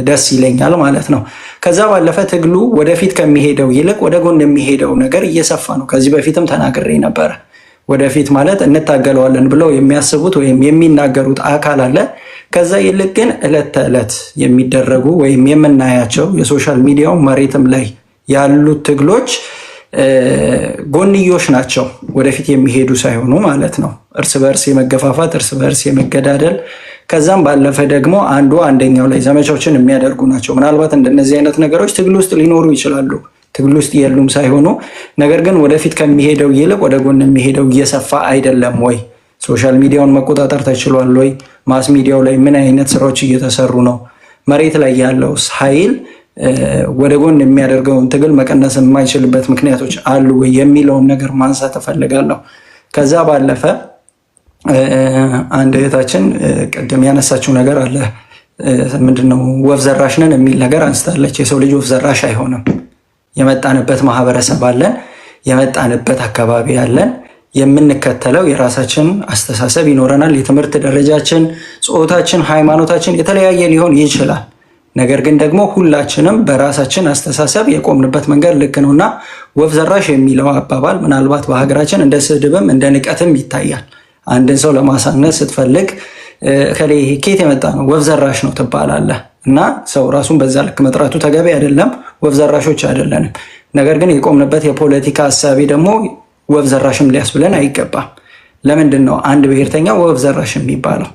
ደስ ይለኛል ማለት ነው። ከዛ ባለፈ ትግሉ ወደፊት ከሚሄደው ይልቅ ወደ ጎን የሚሄደው ነገር እየሰፋ ነው። ከዚህ በፊትም ተናግሬ ነበረ። ወደፊት ማለት እንታገለዋለን ብለው የሚያስቡት ወይም የሚናገሩት አካል አለ። ከዛ ይልቅ ግን ዕለት ተዕለት የሚደረጉ ወይም የምናያቸው የሶሻል ሚዲያው መሬትም ላይ ያሉት ትግሎች ጎንዮሽ ናቸው፣ ወደፊት የሚሄዱ ሳይሆኑ ማለት ነው። እርስ በርስ የመገፋፋት እርስ በርስ የመገዳደል ከዛም ባለፈ ደግሞ አንዱ አንደኛው ላይ ዘመቻዎችን የሚያደርጉ ናቸው። ምናልባት እንደነዚህ አይነት ነገሮች ትግል ውስጥ ሊኖሩ ይችላሉ፣ ትግል ውስጥ የሉም ሳይሆኑ፣ ነገር ግን ወደፊት ከሚሄደው ይልቅ ወደ ጎን የሚሄደው እየሰፋ አይደለም ወይ? ሶሻል ሚዲያውን መቆጣጠር ተችሏል ወይ? ማስ ሚዲያው ላይ ምን አይነት ስራዎች እየተሰሩ ነው? መሬት ላይ ያለው ኃይል ወደ ጎን የሚያደርገውን ትግል መቀነስ የማይችልበት ምክንያቶች አሉ ወይ የሚለውን ነገር ማንሳት እፈልጋለሁ። ከዛ ባለፈ አንድ እህታችን ቅድም ያነሳችው ነገር አለ። ምንድነው ወፍ ዘራሽ ነን የሚል ነገር አንስታለች። የሰው ልጅ ወፍ ዘራሽ አይሆንም። የመጣንበት ማህበረሰብ አለን፣ የመጣንበት አካባቢ አለን፣ የምንከተለው የራሳችን አስተሳሰብ ይኖረናል። የትምህርት ደረጃችን፣ ጾታችን፣ ሃይማኖታችን የተለያየ ሊሆን ይችላል። ነገር ግን ደግሞ ሁላችንም በራሳችን አስተሳሰብ የቆምንበት መንገድ ልክ ነውና ወፍ ዘራሽ የሚለው አባባል ምናልባት በሀገራችን እንደ ስድብም እንደ ንቀትም ይታያል። አንድን ሰው ለማሳነስ ስትፈልግ ከኬት የመጣ ነው ወፍ ዘራሽ ነው ትባላለህ እና ሰው ራሱን በዛ ልክ መጥራቱ ተገቢ አይደለም። ወፍ ዘራሾች አይደለንም። ነገር ግን የቆምንበት የፖለቲካ ሀሳቢ ደግሞ ወፍ ዘራሽም ሊያስብለን አይገባም። ለምንድን ነው አንድ ብሔርተኛ ወፍ ዘራሽ የሚባለው?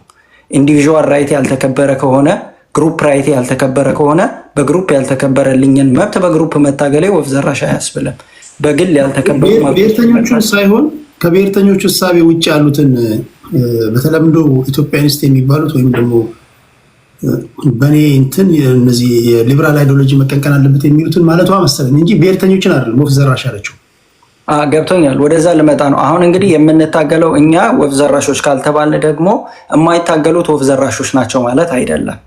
ኢንዲቪዥዋል ራይት ያልተከበረ ከሆነ ግሩፕ ራይት ያልተከበረ ከሆነ በግሩፕ ያልተከበረልኝን መብት በግሩፕ መታገሌ ወፍ ዘራሽ አያስብልም። በግል ያልተከበሩ ብሔርተኞቹን ሳይሆን ከብሔርተኞቹ እሳቤ ውጭ ያሉትን በተለምዶ ኢትዮጵያኒስት የሚባሉት ወይም ደግሞ በእኔ እንትን እነዚህ የሊበራል አይዲዮሎጂ መቀንቀን አለበት የሚሉትን ማለቷ መሰለኝ እንጂ ብሔርተኞችን አይደለም ወፍ ዘራሽ አለችው። ገብቶኛል። ወደዛ ልመጣ ነው። አሁን እንግዲህ የምንታገለው እኛ ወፍ ዘራሾች ካልተባለ ደግሞ የማይታገሉት ወፍ ዘራሾች ናቸው ማለት አይደለም።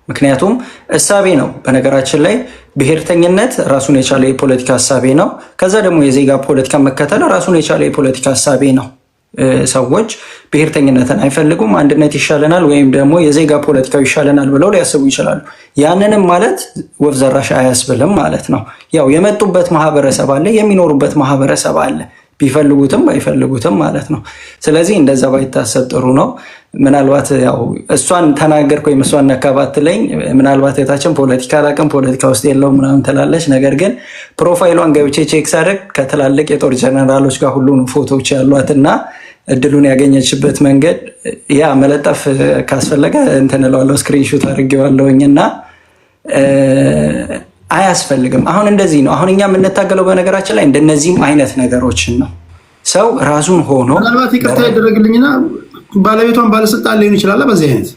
ምክንያቱም እሳቤ ነው። በነገራችን ላይ ብሔርተኝነት ራሱን የቻለ የፖለቲካ እሳቤ ነው። ከዛ ደግሞ የዜጋ ፖለቲካ መከተል ራሱን የቻለ የፖለቲካ እሳቤ ነው። ሰዎች ብሔርተኝነትን አይፈልጉም። አንድነት ይሻለናል ወይም ደግሞ የዜጋ ፖለቲካው ይሻለናል ብለው ሊያስቡ ይችላሉ። ያንንም ማለት ወፍ ዘራሽ አያስብልም ማለት ነው። ያው የመጡበት ማህበረሰብ አለ፣ የሚኖሩበት ማህበረሰብ አለ፣ ቢፈልጉትም ባይፈልጉትም ማለት ነው። ስለዚህ እንደዛ ባይታሰብ ጥሩ ነው። ምናልባት ያው እሷን ተናገርኩ ወይም እሷን ነካባት ላይ ምናልባት የታችን ፖለቲካ አላውቅም ፖለቲካ ውስጥ የለውም ምናምን ትላለች። ነገር ግን ፕሮፋይሏን ገብቼ ቼክ ሳደርግ ከትላልቅ የጦር ጀነራሎች ጋር ሁሉ ፎቶዎች ያሏት እና እድሉን ያገኘችበት መንገድ ያ መለጠፍ ካስፈለገ እንትን እለዋለሁ፣ ስክሪንሾት አድርጌዋለሁኝ እና አያስፈልግም። አሁን እንደዚህ ነው። አሁን እኛ የምንታገለው በነገራችን ላይ እንደነዚህም አይነት ነገሮችን ነው። ሰው ራሱን ሆኖ ምናልባት ይቅርታ ያደረግልኝና ባለቤቷን ባለስልጣን ሊሆን ይችላል። በዚህ አይነት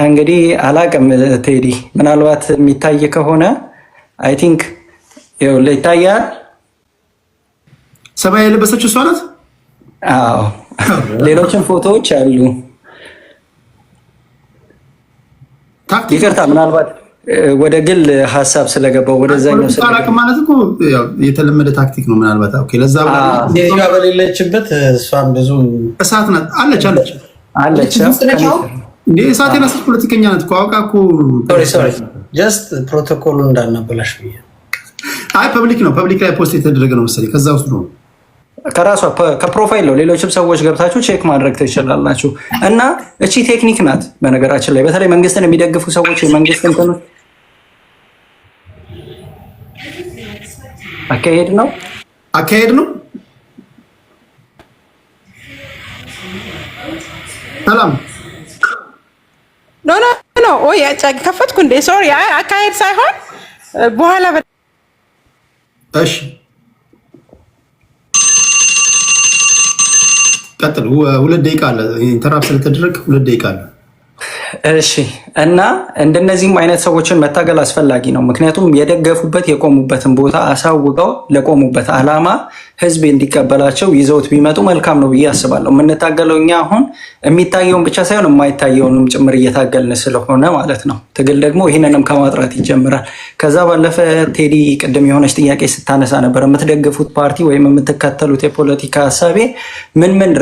እንግዲህ አላቅም ቴዲ፣ ምናልባት የሚታይ ከሆነ አይ ቲንክ ይታያል። ሰማይ የለበሰችው እሷ ናት። አዎ ሌሎችም ፎቶዎች አሉ። ይቅርታ ምናልባት ወደ ግል ሀሳብ ስለገባው ወደዛኛው ስለገባው ማለት እኮ የተለመደ ታክቲክ ነው። ምናልባት ኦኬ፣ ለዛ ዜጋ በሌለችበት እሷን ብዙ እሳት ናት አለች እንዴ እሳት የናሰች ፖለቲከኛ ናት እኮ አውቃ እኮ ሶሪ ጀስት ፕሮቶኮሉ እንዳናበላሽ ብዬ። አይ ፐብሊክ ላይ ፖስት የተደረገ ነው መሰለኝ። ከዛ ውስጥ ነው ከራሷ ከፕሮፋይል ነው። ሌሎችም ሰዎች ገብታችሁ ቼክ ማድረግ ትችላላችሁ። እና እቺ ቴክኒክ ናት በነገራችን ላይ በተለይ መንግስትን የሚደግፉ ሰዎች የመንግስት እንትን አካሄድ ነው። ሰላም ኖ ኦይ ከፈትኩ እንዴ ሶሪ። አካሄድ ሳይሆን በኋላ እሺ ቀጥል። 2 ደቂቃ አለ። ኢንተራፕት ስለተደረገ 2 ደቂቃ አለ። እሺ እና እንደነዚህም አይነት ሰዎችን መታገል አስፈላጊ ነው። ምክንያቱም የደገፉበት የቆሙበትን ቦታ አሳውቀው ለቆሙበት ዓላማ ህዝብ እንዲቀበላቸው ይዘውት ቢመጡ መልካም ነው ብዬ አስባለሁ። የምንታገለው እኛ አሁን የሚታየውን ብቻ ሳይሆን የማይታየውንም ጭምር እየታገልን ስለሆነ ማለት ነው። ትግል ደግሞ ይህንንም ከማጥራት ይጀምራል። ከዛ ባለፈ ቴዲ ቅድም የሆነች ጥያቄ ስታነሳ ነበር። የምትደግፉት ፓርቲ ወይም የምትከተሉት የፖለቲካ ሀሳቤ ምን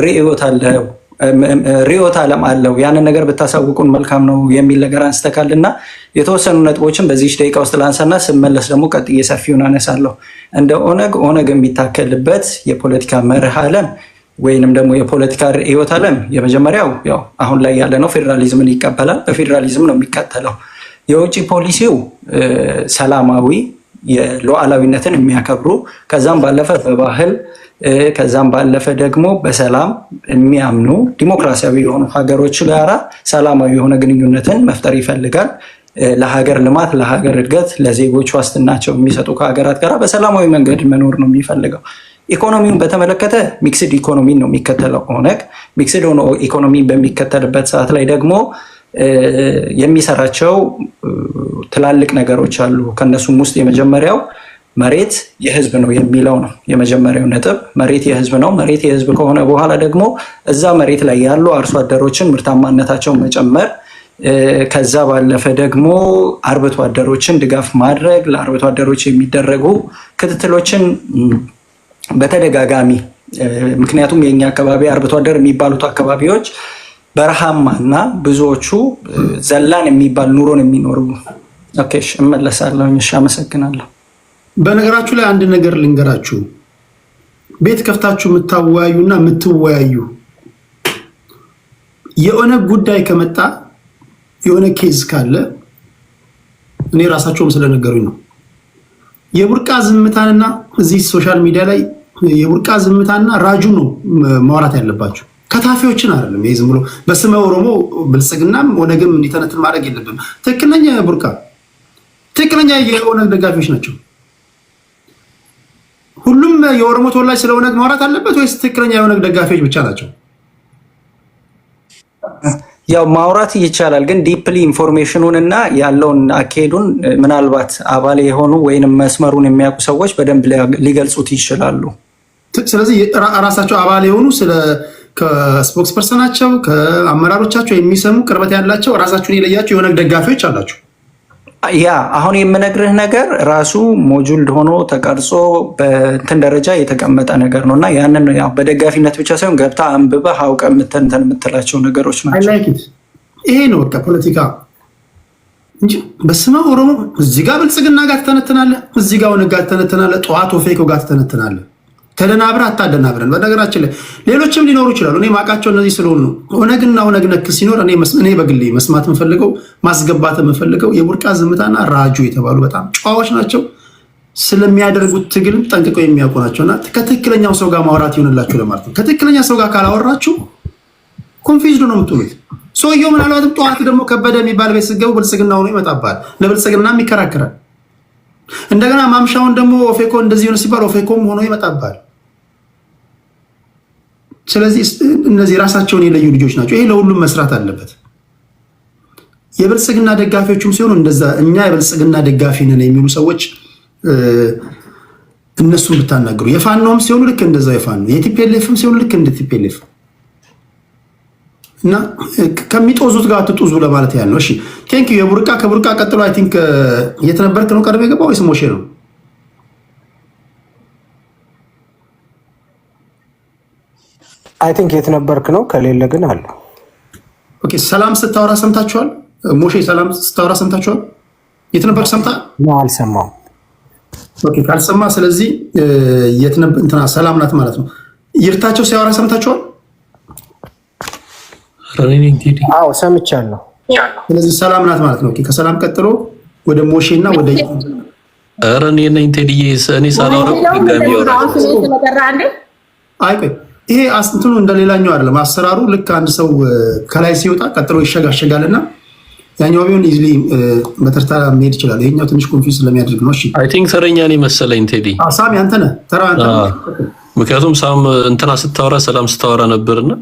ርዕዮተ ዓለም አለው? ያንን ነገር ብታሳውቁን መልካም ነው የሚል ነገር አንስተካል እና የተወሰኑ ነጥቦችን በዚህ ደቂቃ ውስጥ ላንሳና ስመለስ ደግሞ ቀጥዬ ሰፊውን አነሳለሁ። እንደ ኦነግ የሚታከልበት የፖለቲካ መርህ ዓለም ወይንም ደግሞ የፖለቲካ ርዕዮተ ዓለም የመጀመሪያው ያው አሁን ላይ ያለ ነው። ፌዴራሊዝምን ይቀበላል። በፌዴራሊዝም ነው የሚከተለው። የውጭ ፖሊሲው ሰላማዊ የሉዓላዊነትን የሚያከብሩ ከዛም ባለፈ በባህል ከዛም ባለፈ ደግሞ በሰላም የሚያምኑ ዲሞክራሲያዊ የሆኑ ሀገሮች ጋራ ሰላማዊ የሆነ ግንኙነትን መፍጠር ይፈልጋል። ለሀገር ልማት፣ ለሀገር እድገት፣ ለዜጎች ዋስትናቸው የሚሰጡ ከሀገራት ጋር በሰላማዊ መንገድ መኖር ነው የሚፈልገው። ኢኮኖሚውን በተመለከተ ሚክስድ ኢኮኖሚን ነው የሚከተለው ኦነግ። ሚክስድ ሆኖ ኢኮኖሚን በሚከተልበት ሰዓት ላይ ደግሞ የሚሰራቸው ትላልቅ ነገሮች አሉ። ከነሱም ውስጥ የመጀመሪያው መሬት የህዝብ ነው የሚለው ነው። የመጀመሪያው ነጥብ መሬት የህዝብ ነው። መሬት የህዝብ ከሆነ በኋላ ደግሞ እዛ መሬት ላይ ያሉ አርሶ አደሮችን ምርታማነታቸውን መጨመር፣ ከዛ ባለፈ ደግሞ አርብቶ አደሮችን ድጋፍ ማድረግ፣ ለአርብቶ አደሮች የሚደረጉ ክትትሎችን በተደጋጋሚ ምክንያቱም የኛ አካባቢ አርብቶ አደር የሚባሉት አካባቢዎች በረሃማ እና ብዙዎቹ ዘላን የሚባል ኑሮን የሚኖሩ ኦኬ እሺ፣ እመለሳለሁ። እሺ አመሰግናለሁ። በነገራችሁ ላይ አንድ ነገር ልንገራችሁ። ቤት ከፍታችሁ የምታወያዩና የምትወያዩ የሆነ ጉዳይ ከመጣ የሆነ ኬዝ ካለ እኔ ራሳቸውም ስለነገሩኝ ነው። የቡርቃ ዝምታንና እዚህ ሶሻል ሚዲያ ላይ የቡርቃ ዝምታና ራጁ ነው ማውራት ያለባችሁ፣ ከታፊዎችን አይደለም። ይሄ ዝም ብሎ በስመ ኦሮሞ ብልጽግናም ኦነግም እንዲተነትን ማድረግ የለብም። ትክክለኛ ቡርቃ ትክክለኛ የኦነግ ደጋፊዎች ናቸው። ሁሉም የኦሮሞ ተወላጅ ስለ ኦነግ ማውራት አለበት ወይስ ትክክለኛ የኦነግ ደጋፊዎች ብቻ ናቸው? ያው ማውራት ይቻላል፣ ግን ዲፕሊ ኢንፎርሜሽኑን እና ያለውን አካሄዱን ምናልባት አባል የሆኑ ወይንም መስመሩን የሚያውቁ ሰዎች በደንብ ሊገልጹት ይችላሉ። ስለዚህ ራሳቸው አባል የሆኑ ከስፖክስ ፐርሰናቸው ከአመራሮቻቸው የሚሰሙ ቅርበት ያላቸው ራሳቸውን የለያቸው የኦነግ ደጋፊዎች አላቸው። ያ አሁን የምነግርህ ነገር ራሱ ሞጁል ሆኖ ተቀርጾ በእንትን ደረጃ የተቀመጠ ነገር ነው እና ያንን ያው በደጋፊነት ብቻ ሳይሆን ገብታ አንብበህ አውቀህ የምትላቸው ነገሮች ናቸው። ይሄ ነው በቃ ፖለቲካ እንጂ በስመ ኦሮሞ እዚህ ጋር ብልጽግና ጋር ትተነትናለህ፣ እዚህ ጋር ኦነግ ጋር ትተነትናለህ፣ ጠዋት ኦፌኮ ጋር ትተነትናለህ። ተደናብረህ አታደናብረን። በነገራችን ላይ ሌሎችም ሊኖሩ ይችላሉ። እኔ ማውቃቸው እነዚህ ስለሆኑ ነው። ኦነግና ኦነግ ነክ ሲኖር እኔ በግሌ መስማት የምፈልገው ማስገባት የምፈልገው የቡርቃ ዝምታና ራጁ የተባሉ በጣም ጨዋዎች ናቸው። ስለሚያደርጉት ትግል ጠንቅቀው የሚያውቁ ናቸውና ከትክክለኛው ሰው ጋር ማውራት ይሆንላችሁ ለማለት ነው። ከትክክለኛ ሰው ጋር ካላወራችሁ ኮንፊውዝድ ነው የምትሉት። ሰውየው ምናልባትም ጠዋት ደግሞ ከበደ የሚባል ቤት ስትገቡ ብልጽግና ሆኖ ይመጣባል። ለብልጽግናም ይከራከራል። እንደገና ማምሻውን ደግሞ ኦፌኮ እንደዚህ ሆነ ሲባል ኦፌኮም ሆኖ ይመጣባል። ስለዚህ እነዚህ ራሳቸውን የለዩ ልጆች ናቸው። ይሄ ለሁሉም መስራት አለበት። የብልጽግና ደጋፊዎችም ሲሆኑ እንደዛ እኛ የብልጽግና ደጋፊ ነን የሚሉ ሰዎች እነሱን ብታናገሩ፣ የፋኖም ሲሆኑ ልክ እንደዛ የፋኖ የቲፒኤልኤፍም ሲሆኑ ልክ እንደ ቲፒኤልኤፍ እና ከሚጦዙት ጋር አትጡዙ ለማለት ያህል ነው። እሺ ቴንክ ዩ። ከቡርቃ ቀጥሎ አይ ቲንክ የት ነበርክ ነው ቀድሞ የገባው ወይስ ሞሼ ነው? አይ ቲንክ የት ነበርክ ነው። ከሌለ ግን አለ። ኦኬ ሰላም ስታወራ ሰምታችኋል? ሞሼ ሰላም ስታወራ ሰምታችኋል? የት ነበርክ? ሰምታ ነው? አልሰማሁም። ኦኬ ካልሰማ ስለዚህ የት ነበር እንትና ሰላም ናት ማለት ነው። ይርታቸው ሲያወራ ሰምታችኋል? አዎ ሰምቻለሁ። ስለዚህ ሰላም ናት ማለት ነው። ኦኬ ከሰላም ቀጥሎ ወደ ሞሼና ወደ ኧረ እኔ ነኝ ቴዲዬ። እኔ ሳላወራ ድጋሚ ያወራል። አይ ቆይ ይሄ እንትኑ እንደሌላኛው አይደለም አሰራሩ። ልክ አንድ ሰው ከላይ ሲወጣ ቀጥሎ ይሸጋሸጋልና ያኛው ቢሆን ኢዝሊ በተርታ መሄድ ይችላል። ይሄኛው ትንሽ ኮንፊውዝ ስለሚያደርግ ነው። እሺ አይ ቲንክ ተረኛ ነኝ መሰለኝ ቴዲ። ሳሚ አንተ ነህ ተራ አንተ። ምክንያቱም ሳም እንትና ስታወራ ሰላም ስታወራ ነበርና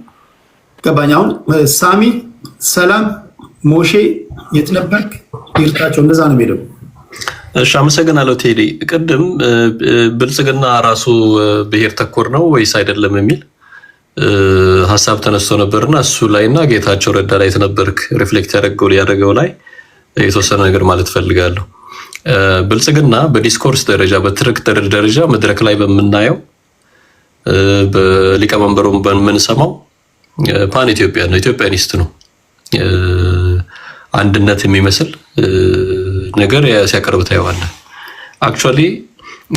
ገባኝ። አሁን ሳሚ ሰላም ሞሼ የት ነበርክ? ይርታቸው እንደዛ ነው የሚሄደው። እሺ አመሰግናለሁ ቴዲ። ቅድም ብልጽግና ራሱ ብሔር ተኮር ነው ወይስ አይደለም የሚል ሀሳብ ተነስቶ ነበርና እሱ ላይና ጌታቸው ረዳ ላይ ተነበርክ ሪፍሌክት ያደረገው ላይ የተወሰነ ነገር ማለት ፈልጋለሁ። ብልጽግና በዲስኮርስ ደረጃ በትርክ ደረጃ መድረክ ላይ በምናየው በሊቀመንበሩም በምንሰማው ፓን ኢትዮጵያ ነው፣ ኢትዮጵያኒስት ነው። አንድነት የሚመስል ነገር ሲያቀርብ ታየዋለህ። አክቹዋሊ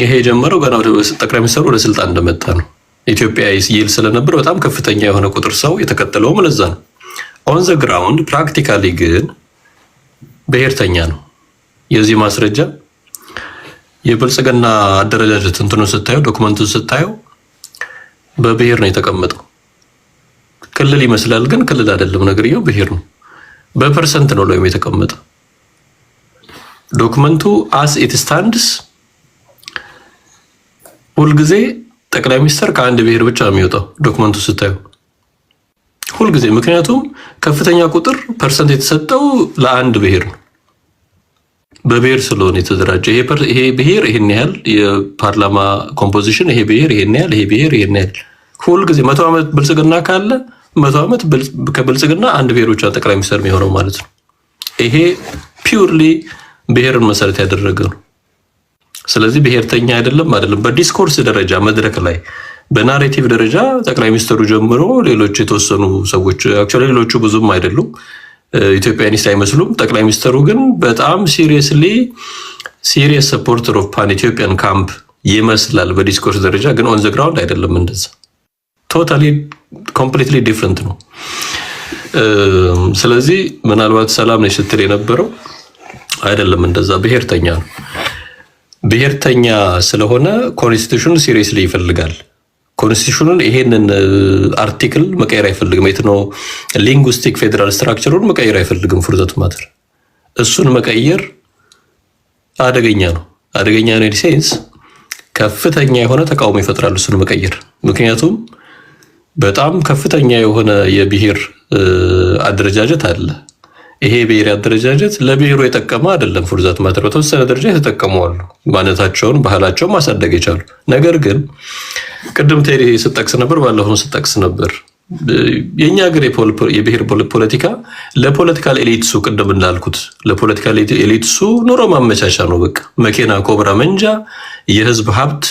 ይሄ የጀመረው ገና ጠቅላይ ሚኒስትሩ ወደ ስልጣን እንደመጣ ነው። ኢትዮጵያ ይል ስለነበር በጣም ከፍተኛ የሆነ ቁጥር ሰው የተከተለውም ለዛ ነው። ኦን ዘ ግራውንድ ፕራክቲካሊ ግን ብሔርተኛ ነው። የዚህ ማስረጃ የብልጽግና አደረጃጀት እንትኑ ስታየው፣ ዶክመንቱን ስታየው በብሔር ነው የተቀመጠው። ክልል ይመስላል ግን ክልል አይደለም። ነገርየው ብሔር ነው። በፐርሰንት ነው ላይም የተቀመጠ ዶክመንቱ አስ ኢት ስታንድስ ሁልጊዜ ጠቅላይ ሚኒስትር ከአንድ ብሔር ብቻ ነው የሚወጣው ዶክመንቱ ስታዩ ሁልጊዜ። ምክንያቱም ከፍተኛ ቁጥር ፐርሰንት የተሰጠው ለአንድ ብሔር ነው፣ በብሔር ስለሆነ የተደራጀ። ይሄ ብሔር ይሄን ያህል የፓርላማ ኮምፖዚሽን፣ ይሄ ብሔር ይሄን ያህል፣ ይሄ ብሔር ይሄን ያህል። ሁልጊዜ 100 ዓመት ብልጽግና ካለ 100 ዓመት ከብልጽግና አንድ ብሔር ብቻ ጠቅላይ ሚኒስትር የሚሆነው ማለት ነው። ይሄ ፒውርሊ ብሔርን መሰረት ያደረገ ነው። ስለዚህ ብሔርተኛ አይደለም። በዲስኮርስ ደረጃ መድረክ ላይ በናሬቲቭ ደረጃ ጠቅላይ ሚኒስትሩ ጀምሮ ሌሎች የተወሰኑ ሰዎች አክቹዋሊ ሌሎቹ ብዙም አይደሉም ኢትዮጵያኒስት አይመስሉም። ጠቅላይ ሚኒስትሩ ግን በጣም ሲሪየስ ሰፖርተር ኦፍ ፓን ኢትዮጵያን ካምፕ ይመስላል በዲስኮርስ ደረጃ፣ ግን ኦን ዘ ግራውንድ አይደለም። እንደዛ ቶታሊ ኮምፕሊትሊ ዲፍረንት ነው። ስለዚህ ምናልባት ሰላም ነች ስትል የነበረው አይደለም፣ እንደዛ ብሔርተኛ ነው። ብሔርተኛ ስለሆነ ኮንስቲቱሽን ሲሪየስሊ ይፈልጋል። ኮንስቲቱሽኑን ይሄንን አርቲክል መቀየር አይፈልግም። የት ነው ሊንጉስቲክ ፌዴራል ስትራክቸሩን መቀየር አይፈልግም። ፉርዘቱ ማተር እሱን መቀየር አደገኛ ነው። አደገኛ ነው ሴንስ ከፍተኛ የሆነ ተቃውሞ ይፈጥራል እሱን መቀየር። ምክንያቱም በጣም ከፍተኛ የሆነ የብሔር አደረጃጀት አለ። ይሄ ብሔር አደረጃጀት ለብሔሩ የጠቀመ አይደለም። ፉርዛት ማተር በተወሰነ ደረጃ የተጠቀመዋሉ ማንነታቸውን፣ ባህላቸውን ማሳደግ የቻሉ ነገር ግን ቅድም ቴሪ ስጠቅስ ነበር፣ ባለፈው ስጠቅስ ነበር የኛ ሀገር የብሔር ፖለቲካ ለፖለቲካል ኤሊትሱ ቅድም እንዳልኩት ለፖለቲካል ኤሊትሱ ኑሮ ማመቻቻ ነው። በቃ መኪና፣ ኮብራ፣ መንጃ፣ የህዝብ ሀብት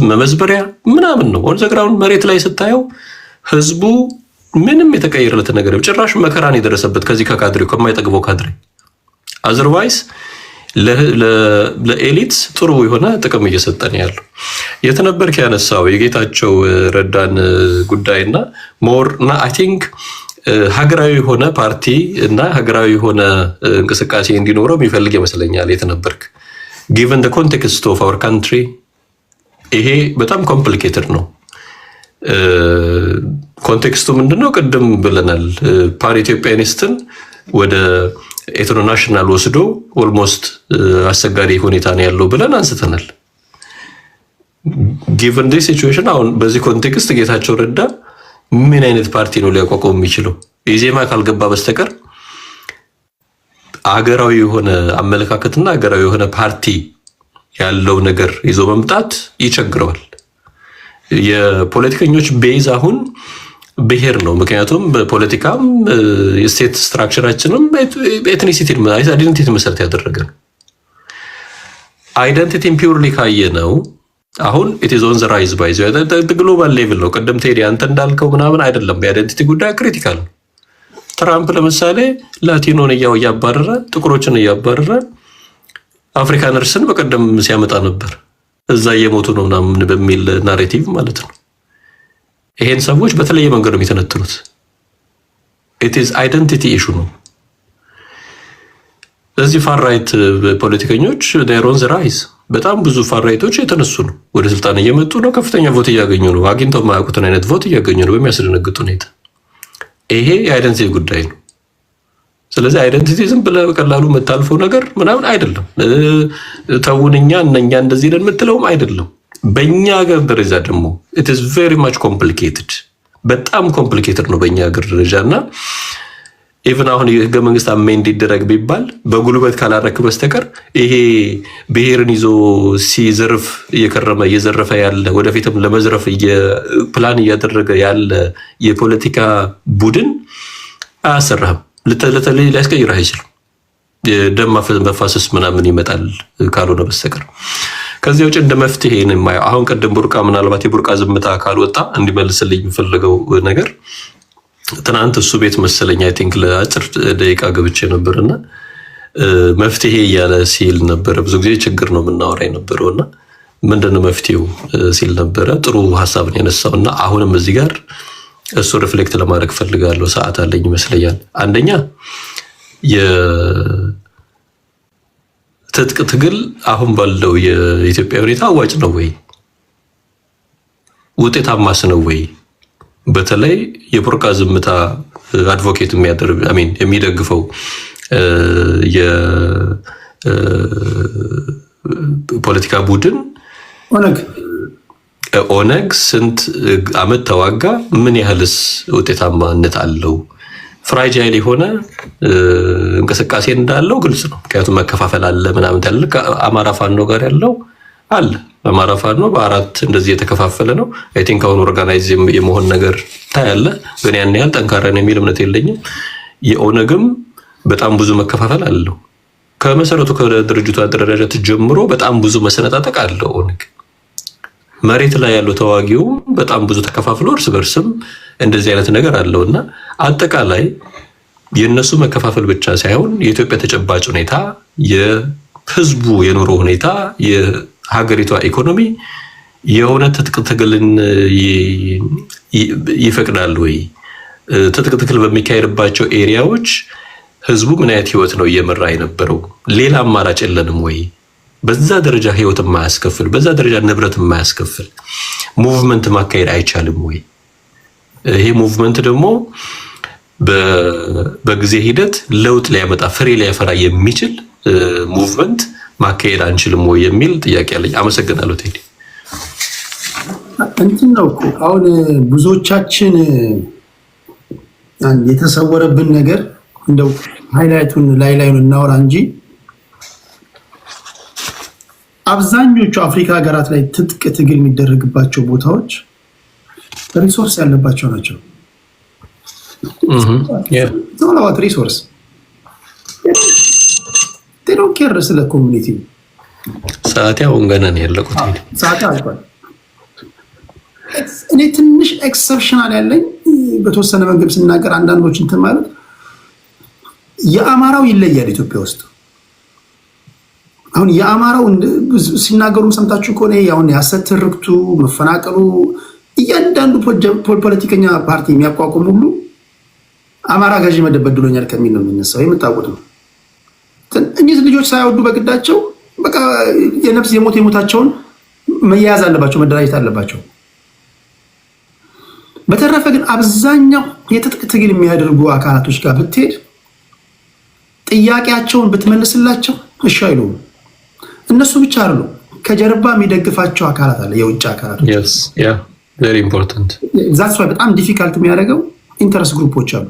መመዝበሪያ ምናምን ነው። ኦን ዘ ግራውንድ መሬት ላይ ስታየው ህዝቡ ምንም የተቀየረለት ነገር ጭራሽ መከራን የደረሰበት ከዚህ ከካድሬው ከማይጠግበው ካድሬ አዘርዋይስ ለኤሊትስ ጥሩ የሆነ ጥቅም እየሰጠን ያለው የተነበርክ ያነሳው የጌታቸው ረዳን ጉዳይና ሞር እና አይ ቲንክ ሀገራዊ የሆነ ፓርቲ እና ሀገራዊ የሆነ እንቅስቃሴ እንዲኖረው የሚፈልግ ይመስለኛል። የተነበርክ given the context of our country ይሄ በጣም ኮምፕሊኬትድ ነው። ኮንቴክስቱ ምንድነው? ቅድም ብለናል። ፓን ኢትዮጵያኒስትን ወደ ኢንተርናሽናል ወስዶ ኦልሞስት አሰጋሪ ሁኔታ ነው ያለው ብለን አንስተናል። given this situation አሁን በዚህ ኮንቴክስት ጌታቸው ረዳ ምን አይነት ፓርቲ ነው ሊያቋቁም የሚችለው? ኢዜማ ካልገባ በስተቀር አገራዊ የሆነ አመለካከትና አገራዊ የሆነ ፓርቲ ያለው ነገር ይዞ መምጣት ይቸግረዋል። የፖለቲከኞች ቤዝ አሁን ብሔር ነው። ምክንያቱም በፖለቲካም የስቴት ስትራክቸራችንም ኤትኒሲቲን አይደንቲቲ መሰረት ያደረገ ነው። አይደንቲቲን ፒውርሊ ካየ ነው አሁን ኢት ኢዝ ኦን ዘ ራይዝ ባይ ዘ ግሎባል ሌቭል ነው። ቀደም ቴዲ አንተ እንዳልከው ምናምን አይደለም። የአይደንቲቲ ጉዳይ ክሪቲካል ነው። ትራምፕ ለምሳሌ ላቲኖን እያባረረ ጥቁሮችን እያባረረ አፍሪካነርስን በቀደም ሲያመጣ ነበር። እዛ እየሞቱ ነው ምናምን በሚል ናሬቲቭ ማለት ነው። ይሄን ሰዎች በተለየ መንገድ ነው የሚተነትኑት። ኢት ኢዝ አይደንቲቲ ኢሹ ነው። እዚህ ፋር ራይት ፖለቲከኞች ዴር ኦን ዘ ራይዝ በጣም ብዙ ፋር ራይቶች የተነሱ ነው። ወደ ስልጣን እየመጡ ነው። ከፍተኛ ቮት እያገኙ ነው። አግኝተው የማያውቁትን አይነት ቮት እያገኙ ነው በሚያስደነግጥ ሁኔታ። ይሄ የአይደንቲቲ ጉዳይ ነው። ስለዚህ አይደንቲቲ ዝም ብለህ በቀላሉ የምታልፈው ነገር ምናምን አይደለም። ተውንኛ እነኛ እንደዚህ ነን የምትለውም አይደለም። በእኛ ሀገር ደረጃ ደግሞ it is very much complicated በጣም ኮምፕሊኬትድ ነው በእኛ ሀገር ደረጃ እና ኢቭን አሁን የህገ መንግስት አሜንድ ይደረግ ቢባል በጉልበት ካላረክ በስተቀር ይሄ ብሔርን ይዞ ሲዘርፍ እየዘረፈ ያለ ወደፊትም ለመዝረፍ ፕላን እያደረገ ያለ የፖለቲካ ቡድን አያሰራህም። ለተለይ ሊያስቀይርህ አይችልም። የደም መፋሰስ ምናምን ይመጣል ካልሆነ በስተቀር። ከዚህ ውጭ እንደ መፍትሄ ነው የማየው። አሁን ቀደም ቡርቃ ምናልባት የቡርቃ ዝምታ ካልወጣ እንዲመልስልኝ የምፈልገው ነገር ትናንት እሱ ቤት መሰለኝ አይ ቲንክ ለአጭር ደቂቃ ገብቼ ነበርና መፍትሄ እያለ ሲል ነበረ። ብዙ ጊዜ ችግር ነው የምናወራ የነበረውና ምንድነው መፍትሄው ሲል ነበረ። ጥሩ ሀሳብን ያነሳውና አሁንም እዚህ ጋር እሱ ሪፍሌክት ለማድረግ ፈልጋለሁ። ሰዓት አለኝ ይመስለኛል። አንደኛ የትጥቅ ትግል አሁን ባለው የኢትዮጵያ ሁኔታ አዋጭ ነው ወይ? ውጤታማስ ነው ወይ? በተለይ የቡርቃ ዝምታ አድቮኬት የሚደግፈው የፖለቲካ ቡድን ኦነግ ስንት አመት ተዋጋ? ምን ያህልስ ውጤታማነት አለው? ፍራጃይል የሆነ እንቅስቃሴ እንዳለው ግልጽ ነው። ምክንያቱም መከፋፈል አለ ምናምን ታለ አማራ ፋኖ ጋር ያለው አለ። አማራ ፋኖ በአራት እንደዚህ የተከፋፈለ ነው። አይ ቲንክ አሁን ኦርጋናይዝ የመሆን ነገር ታያለ። ግን ያን ያህል ጠንካራ ነው የሚል እምነት የለኝም። የኦነግም በጣም ብዙ መከፋፈል አለው። ከመሰረቱ ከድርጅቱ አደረጃጀት ጀምሮ በጣም ብዙ መሰነጣጠቅ አለው ኦነግ። መሬት ላይ ያለው ተዋጊው በጣም ብዙ ተከፋፍሎ እርስ በርስም እንደዚህ አይነት ነገር አለውና አጠቃላይ የነሱ መከፋፈል ብቻ ሳይሆን የኢትዮጵያ ተጨባጭ ሁኔታ፣ የህዝቡ የኑሮ ሁኔታ፣ የሀገሪቷ ኢኮኖሚ የሆነ ትጥቅ ትግልን ይፈቅዳል ወይ? ትጥቅ ትግል በሚካሄድባቸው ኤሪያዎች ህዝቡ ምን አይነት ህይወት ነው እየመራ የነበረው? ሌላ አማራጭ የለንም ወይ? በዛ ደረጃ ህይወት የማያስከፍል በዛ ደረጃ ንብረት የማያስከፍል ሙቭመንት ማካሄድ አይቻልም ወይ? ይሄ ሙቭመንት ደግሞ በጊዜ ሂደት ለውጥ ሊያመጣ ፍሬ ሊያፈራ የሚችል ሙቭመንት ማካሄድ አንችልም ወይ የሚል ጥያቄ አለኝ። አመሰግናለሁ ቴዲ። እንትን ነው እኮ አሁን ብዙዎቻችን የተሰወረብን ነገር እንደው ሃይላይቱን ላይኑን እናወራ እንጂ አብዛኞቹ አፍሪካ ሀገራት ላይ ትጥቅ ትግል የሚደረግባቸው ቦታዎች ሪሶርስ ያለባቸው ናቸው። ዘውላዋት ሪሶርስ ቴሮን ኬር ስለ ኮሚኒቲ ሰዓት ያውን ገና ነው ያለቁት። ሰዓት አልቋል። እኔ ትንሽ ኤክሰፕሽናል ያለኝ በተወሰነ መንገድ ስናገር አንዳንዶች እንትን ማለት የአማራው ይለያል ኢትዮጵያ ውስጥ። አሁን የአማራው ሲናገሩ ሰምታችሁ ከሆነ አሁን የሐሰት ትርክቱ መፈናቀሉ እያንዳንዱ ፖለቲከኛ ፓርቲ የሚያቋቁም ሁሉ አማራ ገዢ መደበድሎኛል ከሚል ነው የሚነሳው። የምታውቁት ነው። እነዚህ ልጆች ሳይወዱ በግዳቸው በቃ የነፍስ የሞታቸውን መያዝ አለባቸው፣ መደራጀት አለባቸው። በተረፈ ግን አብዛኛው የትጥቅ ትግል የሚያደርጉ አካላቶች ጋር ብትሄድ ጥያቄያቸውን ብትመልስላቸው እሺ አይሉም። እነሱ ብቻ አይደሉ፣ ከጀርባ የሚደግፋቸው አካላት አለ፣ የውጭ አካላቶች። yes yeah very important that's why በጣም ዲፊካልት የሚያደርገው ኢንተረስት ግሩፖች አሉ።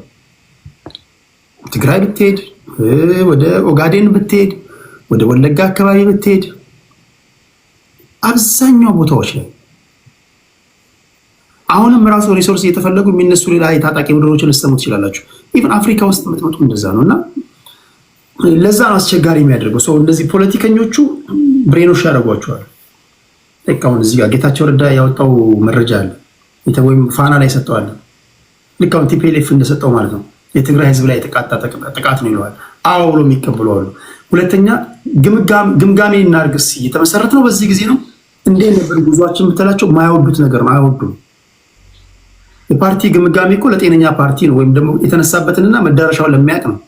ትግራይ ብትሄድ፣ ወደ ኦጋዴን ብትሄድ፣ ወደ ወለጋ አካባቢ ብትሄድ አብዛኛው ቦታዎች ላይ አሁንም ራሱ ሪሶርስ እየተፈለጉ የሚነሱ ሌላ የታጣቂ ቡድኖችን ልትሰሙ ትችላላችሁ። ኢቭን አፍሪካ ውስጥ የምትመጡ እንደዛ ነው። እና ለዛ ነው አስቸጋሪ የሚያደርገው ሰው እንደዚህ ፖለቲከኞቹ ብሬኖሽ ያደርጓቸዋል። አሁን እዚህ ጋር ጌታቸው ረዳ ያወጣው መረጃ አለ ወይም ፋና ላይ ሰጠዋል። ልክ አሁን ቲፒኤልኤፍ እንደሰጠው ማለት ነው። የትግራይ ህዝብ ላይ የተቃጣ ጥቃት ነው ይለዋል። አዎ ብሎ የሚቀበሉ አሉ። ሁለተኛ ግምጋሜ እናርግስ እየተመሰረተ ነው በዚህ ጊዜ ነው እንዴ ነበር ጉዟችን የምትላቸው ማይወዱት ነገር ማይወዱ የፓርቲ ግምጋሜ እኮ ለጤነኛ ፓርቲ ነው ወይም ደግሞ የተነሳበትንና መዳረሻውን ለሚያውቅ ነው።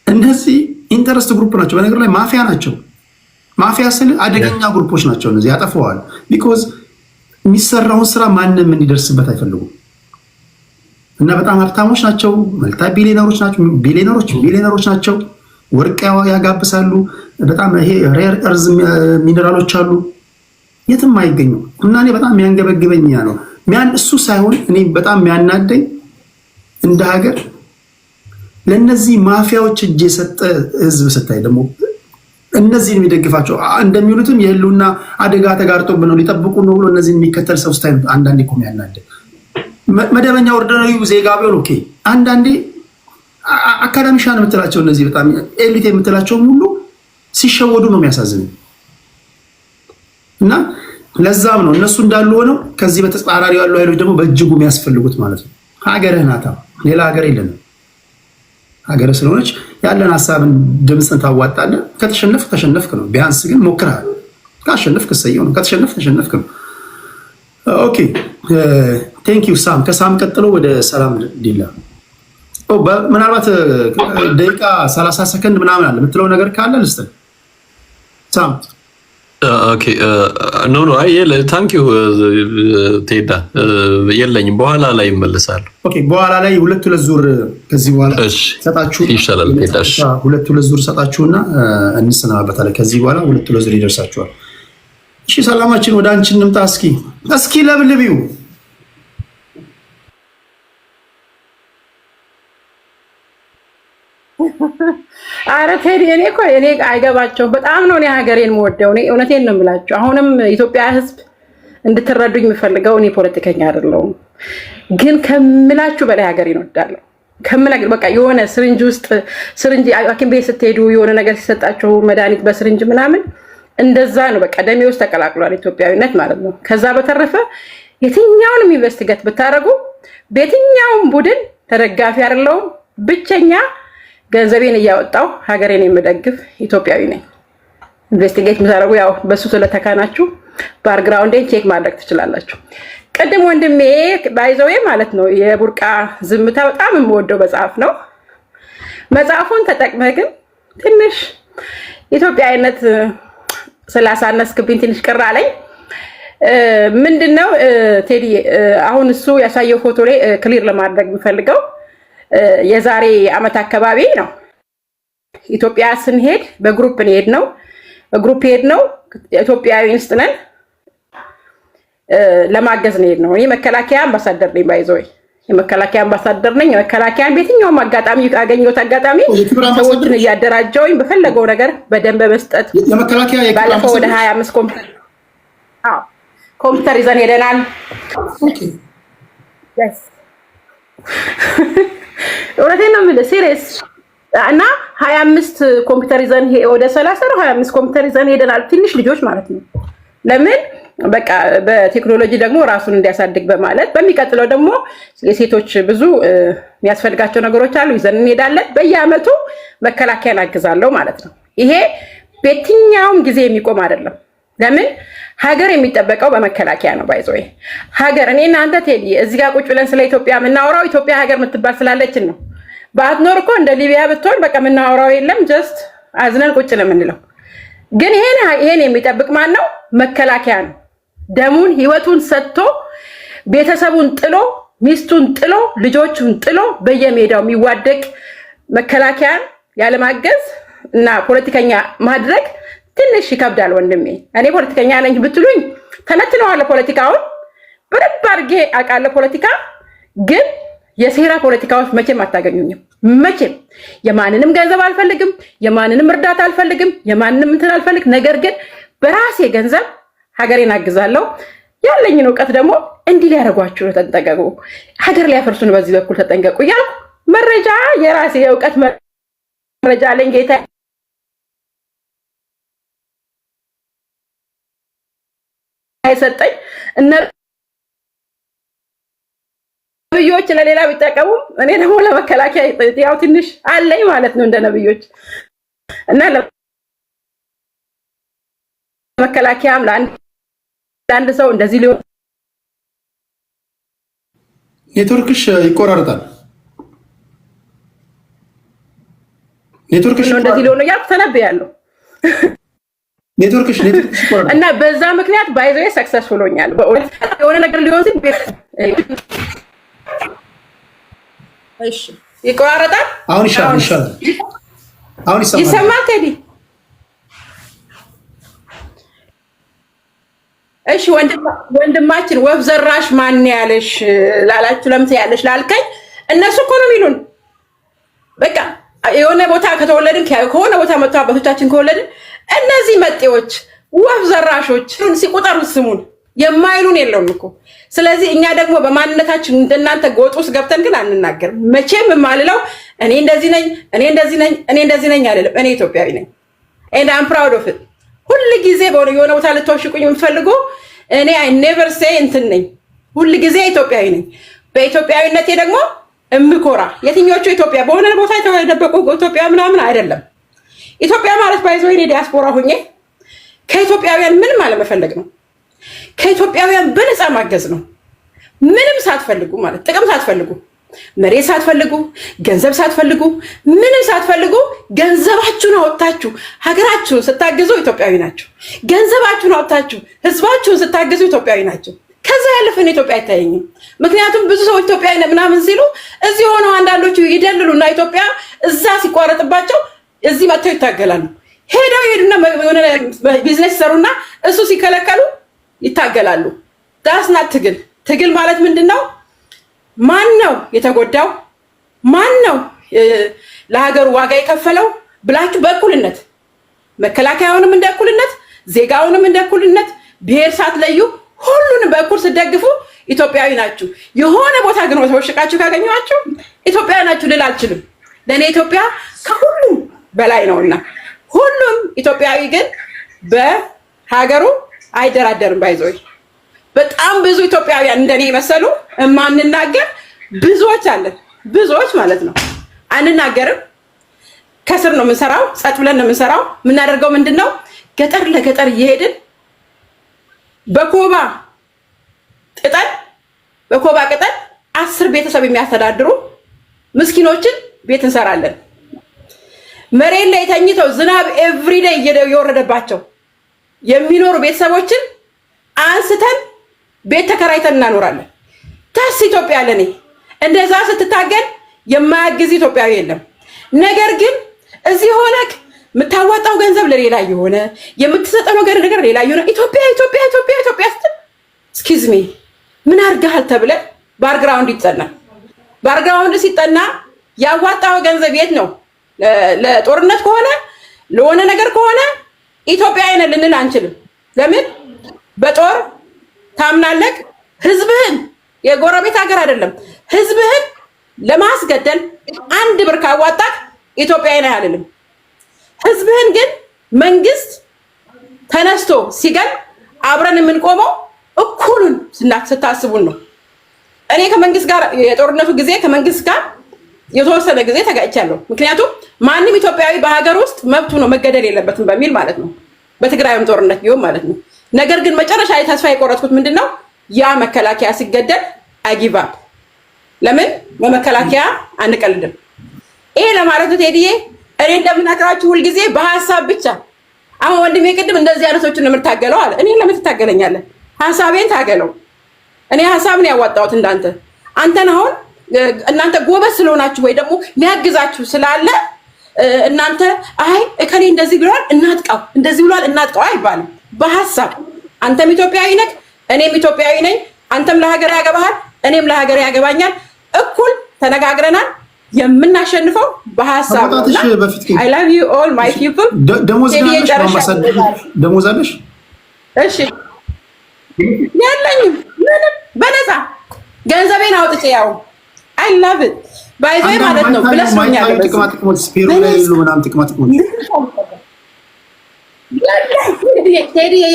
እነዚህ ኢንተረስት ግሩፕ ናቸው። በነገር ላይ ማፊያ ናቸው። ማፊያ ስል አደገኛ ግሩፖች ናቸው። እነዚህ ያጠፈዋል። ቢኮዝ የሚሰራውን ስራ ማንም እንዲደርስበት አይፈልጉም። እና በጣም ሀብታሞች ናቸው። መልታ ቢሊዮነሮች ናቸው። ወርቅ ያጋብሳሉ። በጣም ይሄ ሬር እርዝ ሚነራሎች አሉ የትም አይገኙ። እና እኔ በጣም የሚያንገበግበኝ ነው እሱ ሳይሆን እኔ በጣም የሚያናደኝ እንደ ሀገር ለነዚህ ማፊያዎች እጅ የሰጠ ህዝብ ስታይ ደግሞ እነዚህን የሚደግፋቸው እንደሚሉትም የህልውና አደጋ ተጋርጦብን ነው ሊጠብቁ ነው ብሎ እነዚህን የሚከተል ሰው ስታይ አንዳንዴ እኮ የሚያናደኝ መደበኛ ኦርዲናሪው ዜጋ ቢሆን ኦኬ። አንዳንዴ አካዳሚሻን የምትላቸው እነዚህ በጣም ኤሊት የምትላቸውም ሁሉ ሲሸወዱ ነው የሚያሳዝነው። እና ለዛም ነው እነሱ እንዳሉ ሆነው ከዚህ በተጻራሪ ያሉ ኃይሎች ደግሞ በእጅጉ የሚያስፈልጉት ማለት ነው። ሀገርህ ናታ፣ ሌላ ሀገር የለንም። ሀገር ስለሆነች ያለን ሀሳብን ድምፅን ታዋጣለህ። ከተሸነፍክ ነው። ቢያንስ ግን ሞክረሃል። ካሸነፍክ እሰየው ነው። ተሸነፍክ ነው። ኦኬ ቴንክ ዩ ሳም። ከሳም ቀጥሎ ወደ ሰላም ዲላ። ምናልባት ደቂቃ 30 ሰከንድ ምናምን አለ የምትለው ነገር ካለ ልስጥህ ሳም። ኦኬ ኖ አይ ታንክ ዩ ቴዳ የለኝም። በኋላ ላይ ይመለሳል። ኦኬ በኋላ ላይ ሁለት ዙር ከዚህ በኋላ ሰጣችሁ ይሻላል። ቴዳ ሁለት ዙር ሰጣችሁና እንሰናበታለን። ከዚህ በኋላ ሁለት ዙር ይደርሳችኋል። እሺ ሰላማችን ወደ አንቺ እንምጣ። እስኪ ለብልቢው አረ ቴዲ እኔ አይገባቸውም። በጣም ነው እኔ ሀገሬን የምወደው። እኔ እውነቴን ነው የምላችሁ። አሁንም ኢትዮጵያ ሕዝብ እንድትረዱኝ የምፈልገው እኔ ፖለቲከኛ አይደለሁም፣ ግን ከምላችሁ በላይ ሀገሬን እወዳለሁ። ከምላችሁ በቃ የሆነ ስሪንጅ ውስጥ ስሪንጅ ሐኪም ቤት ስትሄዱ የሆነ ነገር ሲሰጣችሁ መድኃኒት በስሪንጅ ምናምን እንደዛ ነው። በቃ ደሜ ውስጥ ተቀላቅሏል ኢትዮጵያዊነት ማለት ነው። ከዛ በተረፈ የትኛውንም ኢንቨስቲጌት ብታረጉ በየትኛውም ቡድን ተደጋፊ አይደለሁም፣ ብቸኛ ገንዘቤን እያወጣው ሀገሬን የምደግፍ ኢትዮጵያዊ ነኝ። ኢንቨስቲጌት ምሳረጉ ያው በሱ ስለተካናችሁ ባክግራውንዴን ቼክ ማድረግ ትችላላችሁ። ቅድም ወንድሜ ባይዘዌ ማለት ነው የቡርቃ ዝምታ በጣም የምወደው መጽሐፍ ነው። መጽሐፉን ተጠቅመህ ግን ትንሽ ኢትዮጵያዊነት ስላሳነስክብኝ ትንሽ ቅር አለኝ። ምንድነው ቴዲ አሁን እሱ ያሳየው ፎቶ ላይ ክሊር ለማድረግ የምፈልገው የዛሬ አመት አካባቢ ነው ኢትዮጵያ ስንሄድ በግሩፕ ነው ኢትዮጵያዊ ነን ለማገዝ ነው። እኔ መከላከያ አምባሳደር ነኝ ባይዘይ የመከላከያ አምባሳደር ነኝ። መከላከያን በየትኛውም አጋጣሚ ያገኘሁት አጋጣሚ ሰዎችን እያደራጀውኝ በፈለገው ነገር በደንብ መስጠት ባለፈው ወደ 25 ኮምፒውተር ይዘን ሄደናል። እውነቴን ነው የምልህ ሲሪየስ እና 25 ኮምፒውተር ይዘን ወደ 30 ነው 25 ኮምፒውተር ይዘን ሄደናል። ትንሽ ልጆች ማለት ነው። ለምን በቃ በቴክኖሎጂ ደግሞ ራሱን እንዲያሳድግ በማለት በሚቀጥለው ደግሞ የሴቶች ብዙ የሚያስፈልጋቸው ነገሮች አሉ ይዘን እንሄዳለን። በየአመቱ መከላከያን አግዛለሁ ማለት ነው። ይሄ በየትኛውም ጊዜ የሚቆም አይደለም። ለምን ሀገር የሚጠበቀው በመከላከያ ነው። ባይዘው ሀገር እኔና አንተ ቴዲ እዚህ ጋር ቁጭ ብለን ስለ ኢትዮጵያ የምናወራው ኢትዮጵያ ሀገር የምትባል ስላለችን ነው። ባትኖር እኮ እንደ ሊቢያ ብትሆን በቃ የምናወራው የለም ጀስት አዝነን ቁጭ ነው የምንለው። ግን ይሄን የሚጠብቅ ማን ነው? መከላከያ ነው። ደሙን ህይወቱን ሰጥቶ ቤተሰቡን ጥሎ ሚስቱን ጥሎ ልጆቹን ጥሎ በየሜዳው የሚዋደቅ መከላከያን ያለማገዝ እና ፖለቲከኛ ማድረግ ትንሽ ይከብዳል ወንድሜ። እኔ ፖለቲከኛ ነኝ ብትሉኝ ተነትነዋለሁ። ፖለቲካውን በደንብ አድርጌ አውቃለሁ። ፖለቲካ ግን የሴራ ፖለቲካዎች መቼም አታገኙኝም። መቼም የማንንም ገንዘብ አልፈልግም፣ የማንንም እርዳታ አልፈልግም፣ የማንንም እንትን አልፈልግ። ነገር ግን በራሴ ገንዘብ ሀገሬን አግዛለሁ። ያለኝን እውቀት ደግሞ እንዲህ ሊያደርጓችሁ ነው፣ ተጠንቀቁ፣ ሀገር ሊያፈርሱ ነው፣ በዚህ በኩል ተጠንቀቁ እያልኩ መረጃ የራሴ የእውቀት መረጃ አለኝ ጌታ አይሰጠኝ። ነብዮች ለሌላ ቢጠቀሙ እኔ ደግሞ ለመከላከያ ያው ትንሽ አለኝ ማለት ነው እንደ ነብዮች እና ለመከላከያም ለአንድ ሰው እንደዚህ ሊሆን ኔትወርክሽ ይቆራረጣል። ኔትወርክሽ እንደዚህ ሊሆን ያው ተነብያለሁ። ኔትወርክሽ ይቆራረጣል እና በዛ ምክንያት ባይዘው ሰክሰስፉል ሆኛል። በእውነት የሆነ ነገር ሊሆን ሲል እሺ ይቆራረጣል። አሁን ይሻላል። አሁን ይሰማል ቴዲ? እሺ ወንድማችን ወፍ ዘራሽ ማን ያለሽ ላላችሁ ለምት ያለሽ ላልከኝ እነሱ እኮ ነው የሚሉን። በቃ የሆነ ቦታ ከተወለድን ከሆነ ቦታ መጥቶ አባቶቻችን ከወለድን እነዚህ መጤዎች ወፍ ዘራሾች ሲቆጠሩት ስሙን የማይሉን የለውም እኮ። ስለዚህ እኛ ደግሞ በማንነታችን እንደናንተ ጎጥ ውስጥ ገብተን ግን አንናገርም። መቼም የማልለው እኔ እንደዚህ ነኝ አይደለም። እኔ ኢትዮጵያዊ ነኝ and I'm proud of it። ሁሉ ጊዜ የሆነ ቦታ ልትወሽቁኝ የምትፈልጉ እኔ I never say እንትን ነኝ። ሁሉ ጊዜ ኢትዮጵያዊ ነኝ። በኢትዮጵያዊነቴ ደግሞ እምኮራ የትኞቹ ኢትዮጵያ በሆነ ቦታ የተደበቁ ኢትዮጵያ ምናምን አይደለም። ኢትዮጵያ ማለት ባይዘው እኔ ዲያስፖራ ሆኜ ከኢትዮጵያውያን ምንም አለመፈለግ ነው። ከኢትዮጵያውያን በነፃ ማገዝ ነው። ምንም ሳትፈልጉ ማለት ጥቅም ሳትፈልጉ፣ መሬት ሳትፈልጉ፣ ገንዘብ ሳትፈልጉ፣ ምንም ሳትፈልጉ ገንዘባችሁን አወጣችሁ ሀገራችሁን ስታግዙ ኢትዮጵያዊ ናችሁ። ገንዘባችሁን አወጣችሁ ህዝባችሁን ስታግዙ ኢትዮጵያዊ ናችሁ። ከዛ ያለፈን ኢትዮጵያ አይታየኝም። ምክንያቱም ብዙ ሰዎች ኢትዮጵያዊ ምናምን ሲሉ እዚህ ሆነው አንዳንዶቹ ይደልሉና ኢትዮጵያ እዛ ሲቋረጥባቸው እዚህ መጥተው ይታገላሉ። ሄዱና ቢዝነስ ሰሩና እሱ ሲከለከሉ ይታገላሉ። ዳስና ትግል ማለት ምንድነው? ማን ነው የተጎዳው? ማን ነው ለሀገሩ ዋጋ የከፈለው ብላችሁ በእኩልነት መከላከያውንም እንደ እኩልነት፣ ዜጋውንም እንደ እኩልነት፣ ብሔር ሳትለዩ ሁሉንም በእኩል ስትደግፉ ኢትዮጵያዊ ናችሁ። የሆነ ቦታ ግን ተወሽቃችሁ ካገኘኋችሁ ኢትዮጵያዊ ናችሁ ልል አልችልም። ለእኔ ኢትዮጵያ ከሁሉም በላይ ነውና ሁሉም ኢትዮጵያዊ ግን በሀገሩ አይደራደርም። ባይዞይ በጣም ብዙ ኢትዮጵያውያን እንደኔ መሰሉ እማንናገር ብዙዎች አለን። ብዙዎች ማለት ነው አንናገርም። ከስር ነው የምንሰራው፣ ጸጥ ብለን ነው የምንሰራው። የምናደርገው ምንድነው? ገጠር ለገጠር እየሄድን በኮባ ቅጠል 10 ቤተሰብ የሚያስተዳድሩ ምስኪኖችን ቤት እንሰራለን። መሬት ላይ ተኝተው ዝናብ ኤቭሪዴይ እየወረደባቸው የሚኖሩ ቤተሰቦችን አንስተን ቤት ተከራይተን እናኖራለን። ታስ ኢትዮጵያ ለኔ እንደዛ ስትታገል የማያግዝ ኢትዮጵያዊ የለም። ነገር ግን እዚህ ሆነክ የምታዋጣው ገንዘብ ለሌላ የሆነ የምትሰጠው ነገር ሌላ የሆነ ኢትዮጵያ ስትል ኤክስኪውዝ ሚ ምን አድርገሃል ተብለ ባክግራውንድ ይጠናል። ባክግራውንድ ሲጠና ያዋጣው ገንዘብ የት ነው? ለጦርነት ከሆነ ለሆነ ነገር ከሆነ ኢትዮጵያዊ ነን ልንል አንችልም። ለምን? በጦር ታምናለህ። ህዝብህን የጎረቤት ሀገር አይደለም ህዝብህን ለማስገደል 1 ብር ካዋጣክ ኢትዮጵያዊ ነህ አልልም። ህዝብህን ግን መንግስት ተነስቶ ሲገል አብረን የምንቆመው እኩሉን ስታስቡን ነው። እኔ ከመንግስት ጋር የጦርነቱ ጊዜ ከመንግስት ጋር የተወሰነ ጊዜ ተጋጭቻለሁ። ምክንያቱም ማንም ኢትዮጵያዊ በሀገር ውስጥ መብቱ ነው መገደል የለበትም በሚል ማለት ነው። በትግራይም ጦርነት ቢሆን ማለት ነው። ነገር ግን መጨረሻ ላይ ተስፋ የቆረጥኩት ምንድነው? ያ መከላከያ ሲገደል አጊቭ አፕ። ለምን? በመከላከያ አንቀልድም። ይሄ ለማለት ነው ቴዲዬ። እኔ እንደምናገራችሁ ሁልጊዜ በሐሳብ ብቻ። አሁን ወንድሜ ቅድም እንደዚህ አይነቶችን ነው የምታገለው አለ። እኔ ለምን ትታገለኛለህ? ሐሳቤን ታገለው። እኔ ሐሳብን ያዋጣሁት እንዳንተ አንተን አሁን እናንተ ጎበዝ ስለሆናችሁ ወይ ደግሞ ሊያግዛችሁ ስላለ እናንተ አይ እከሌ እንደዚህ ብሏል እናጥቃው፣ እንደዚህ ብሏል እናጥቃው አይባልም። በሐሳብ አንተም ኢትዮጵያዊ ነህ፣ እኔም ኢትዮጵያዊ ነኝ። አንተም ለሀገር ያገባሃል፣ እኔም ለሀገር ያገባኛል። እኩል ተነጋግረናል። የምናሸንፈው በሐሳብ ነው። I love you all my people። ደሞዝ አለሽ? እሺ ያለኝም ምንም በነፃ ገንዘቤን አውጥቼ ያው I love it by the way ማለት ነው። ብለስ ነው ያለው ጥቅማጥቅሞች ስፔሩ ላይ ያሉ ምናምን ጥቅማጥቅሞች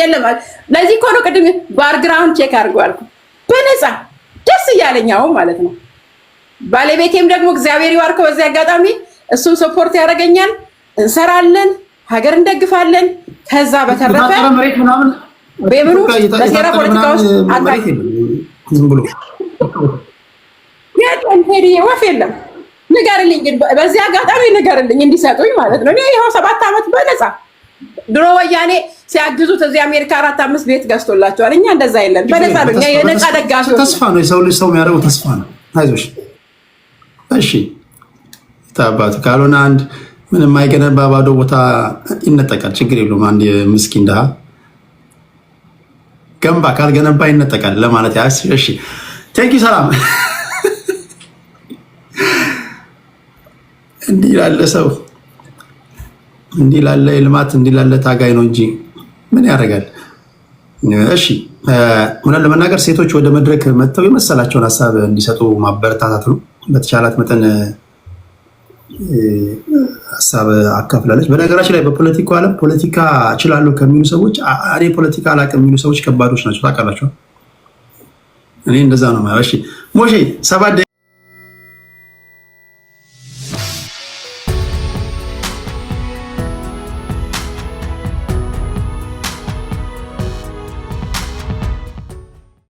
የለም። ለዚህ እኮ ነው ቅድም ባክግራውንድ ቼክ አድርገው አልኩ። በነፃ ደስ እያለኛው ማለት ነው። ባለቤቴም ደግሞ እግዚአብሔር ይባርከው በዚህ አጋጣሚ እሱን ሰፖርት ያደርገኛል። እንሰራለን፣ ሀገር እንደግፋለን። ከዛ በተረፈ በምኑ በሴራ ፖለቲካ ውስጥ አጣይ ዝም ብሎ የለም ሄዲ ወፍ የለም። ንገርልኝ፣ በዚህ አጋጣሚ ንገርልኝ እንዲሰጡኝ ማለት ነው። እኔ ይኸው 7 ዓመት በነፃ ድሮ ወያኔ ሲያግዙት እዚህ አሜሪካ 4-5 ቤት ገዝቶላቸዋል። እኛ እንደዛ የለን፣ በነፃ ነው። እኛ የነፃ ደጋፊ ተስፋ ነው። የሰው ልጅ ሰው የሚያደርገው ተስፋ ነው። አይዞሽ እሺ ታባቱ ካልሆነ አንድ ምንም አይገነባ ባዶ ቦታ ይነጠቃል። ችግር የለውም። አንድ ምስኪን ድሃ ገንባ ካልገነባ ይነጠቃል ለማለት ያስ እሺ ቴንኪ ሰላም። እንዲህ ላለ ሰው እንዲህ ላለ ልማት እንዲህ ላለ ታጋይ ነው እንጂ ምን ያደርጋል? እሺ ምናምን ለመናገር ሴቶች ወደ መድረክ መጥተው የመሰላቸውን ሀሳብ እንዲሰጡ ማበረታታት ነው። በተቻላት መጠን ሀሳብ አካፍላለች። በነገራችን ላይ በፖለቲካው ዓለም ፖለቲካ እችላለሁ ከሚሉ ሰዎች እኔ ፖለቲካ አላውቅም የሚሉ ሰዎች ከባዶች ናቸው። ታውቃላችሁ። እኔ እንደዛ ነው ማለት። እሺ ሞሼ 7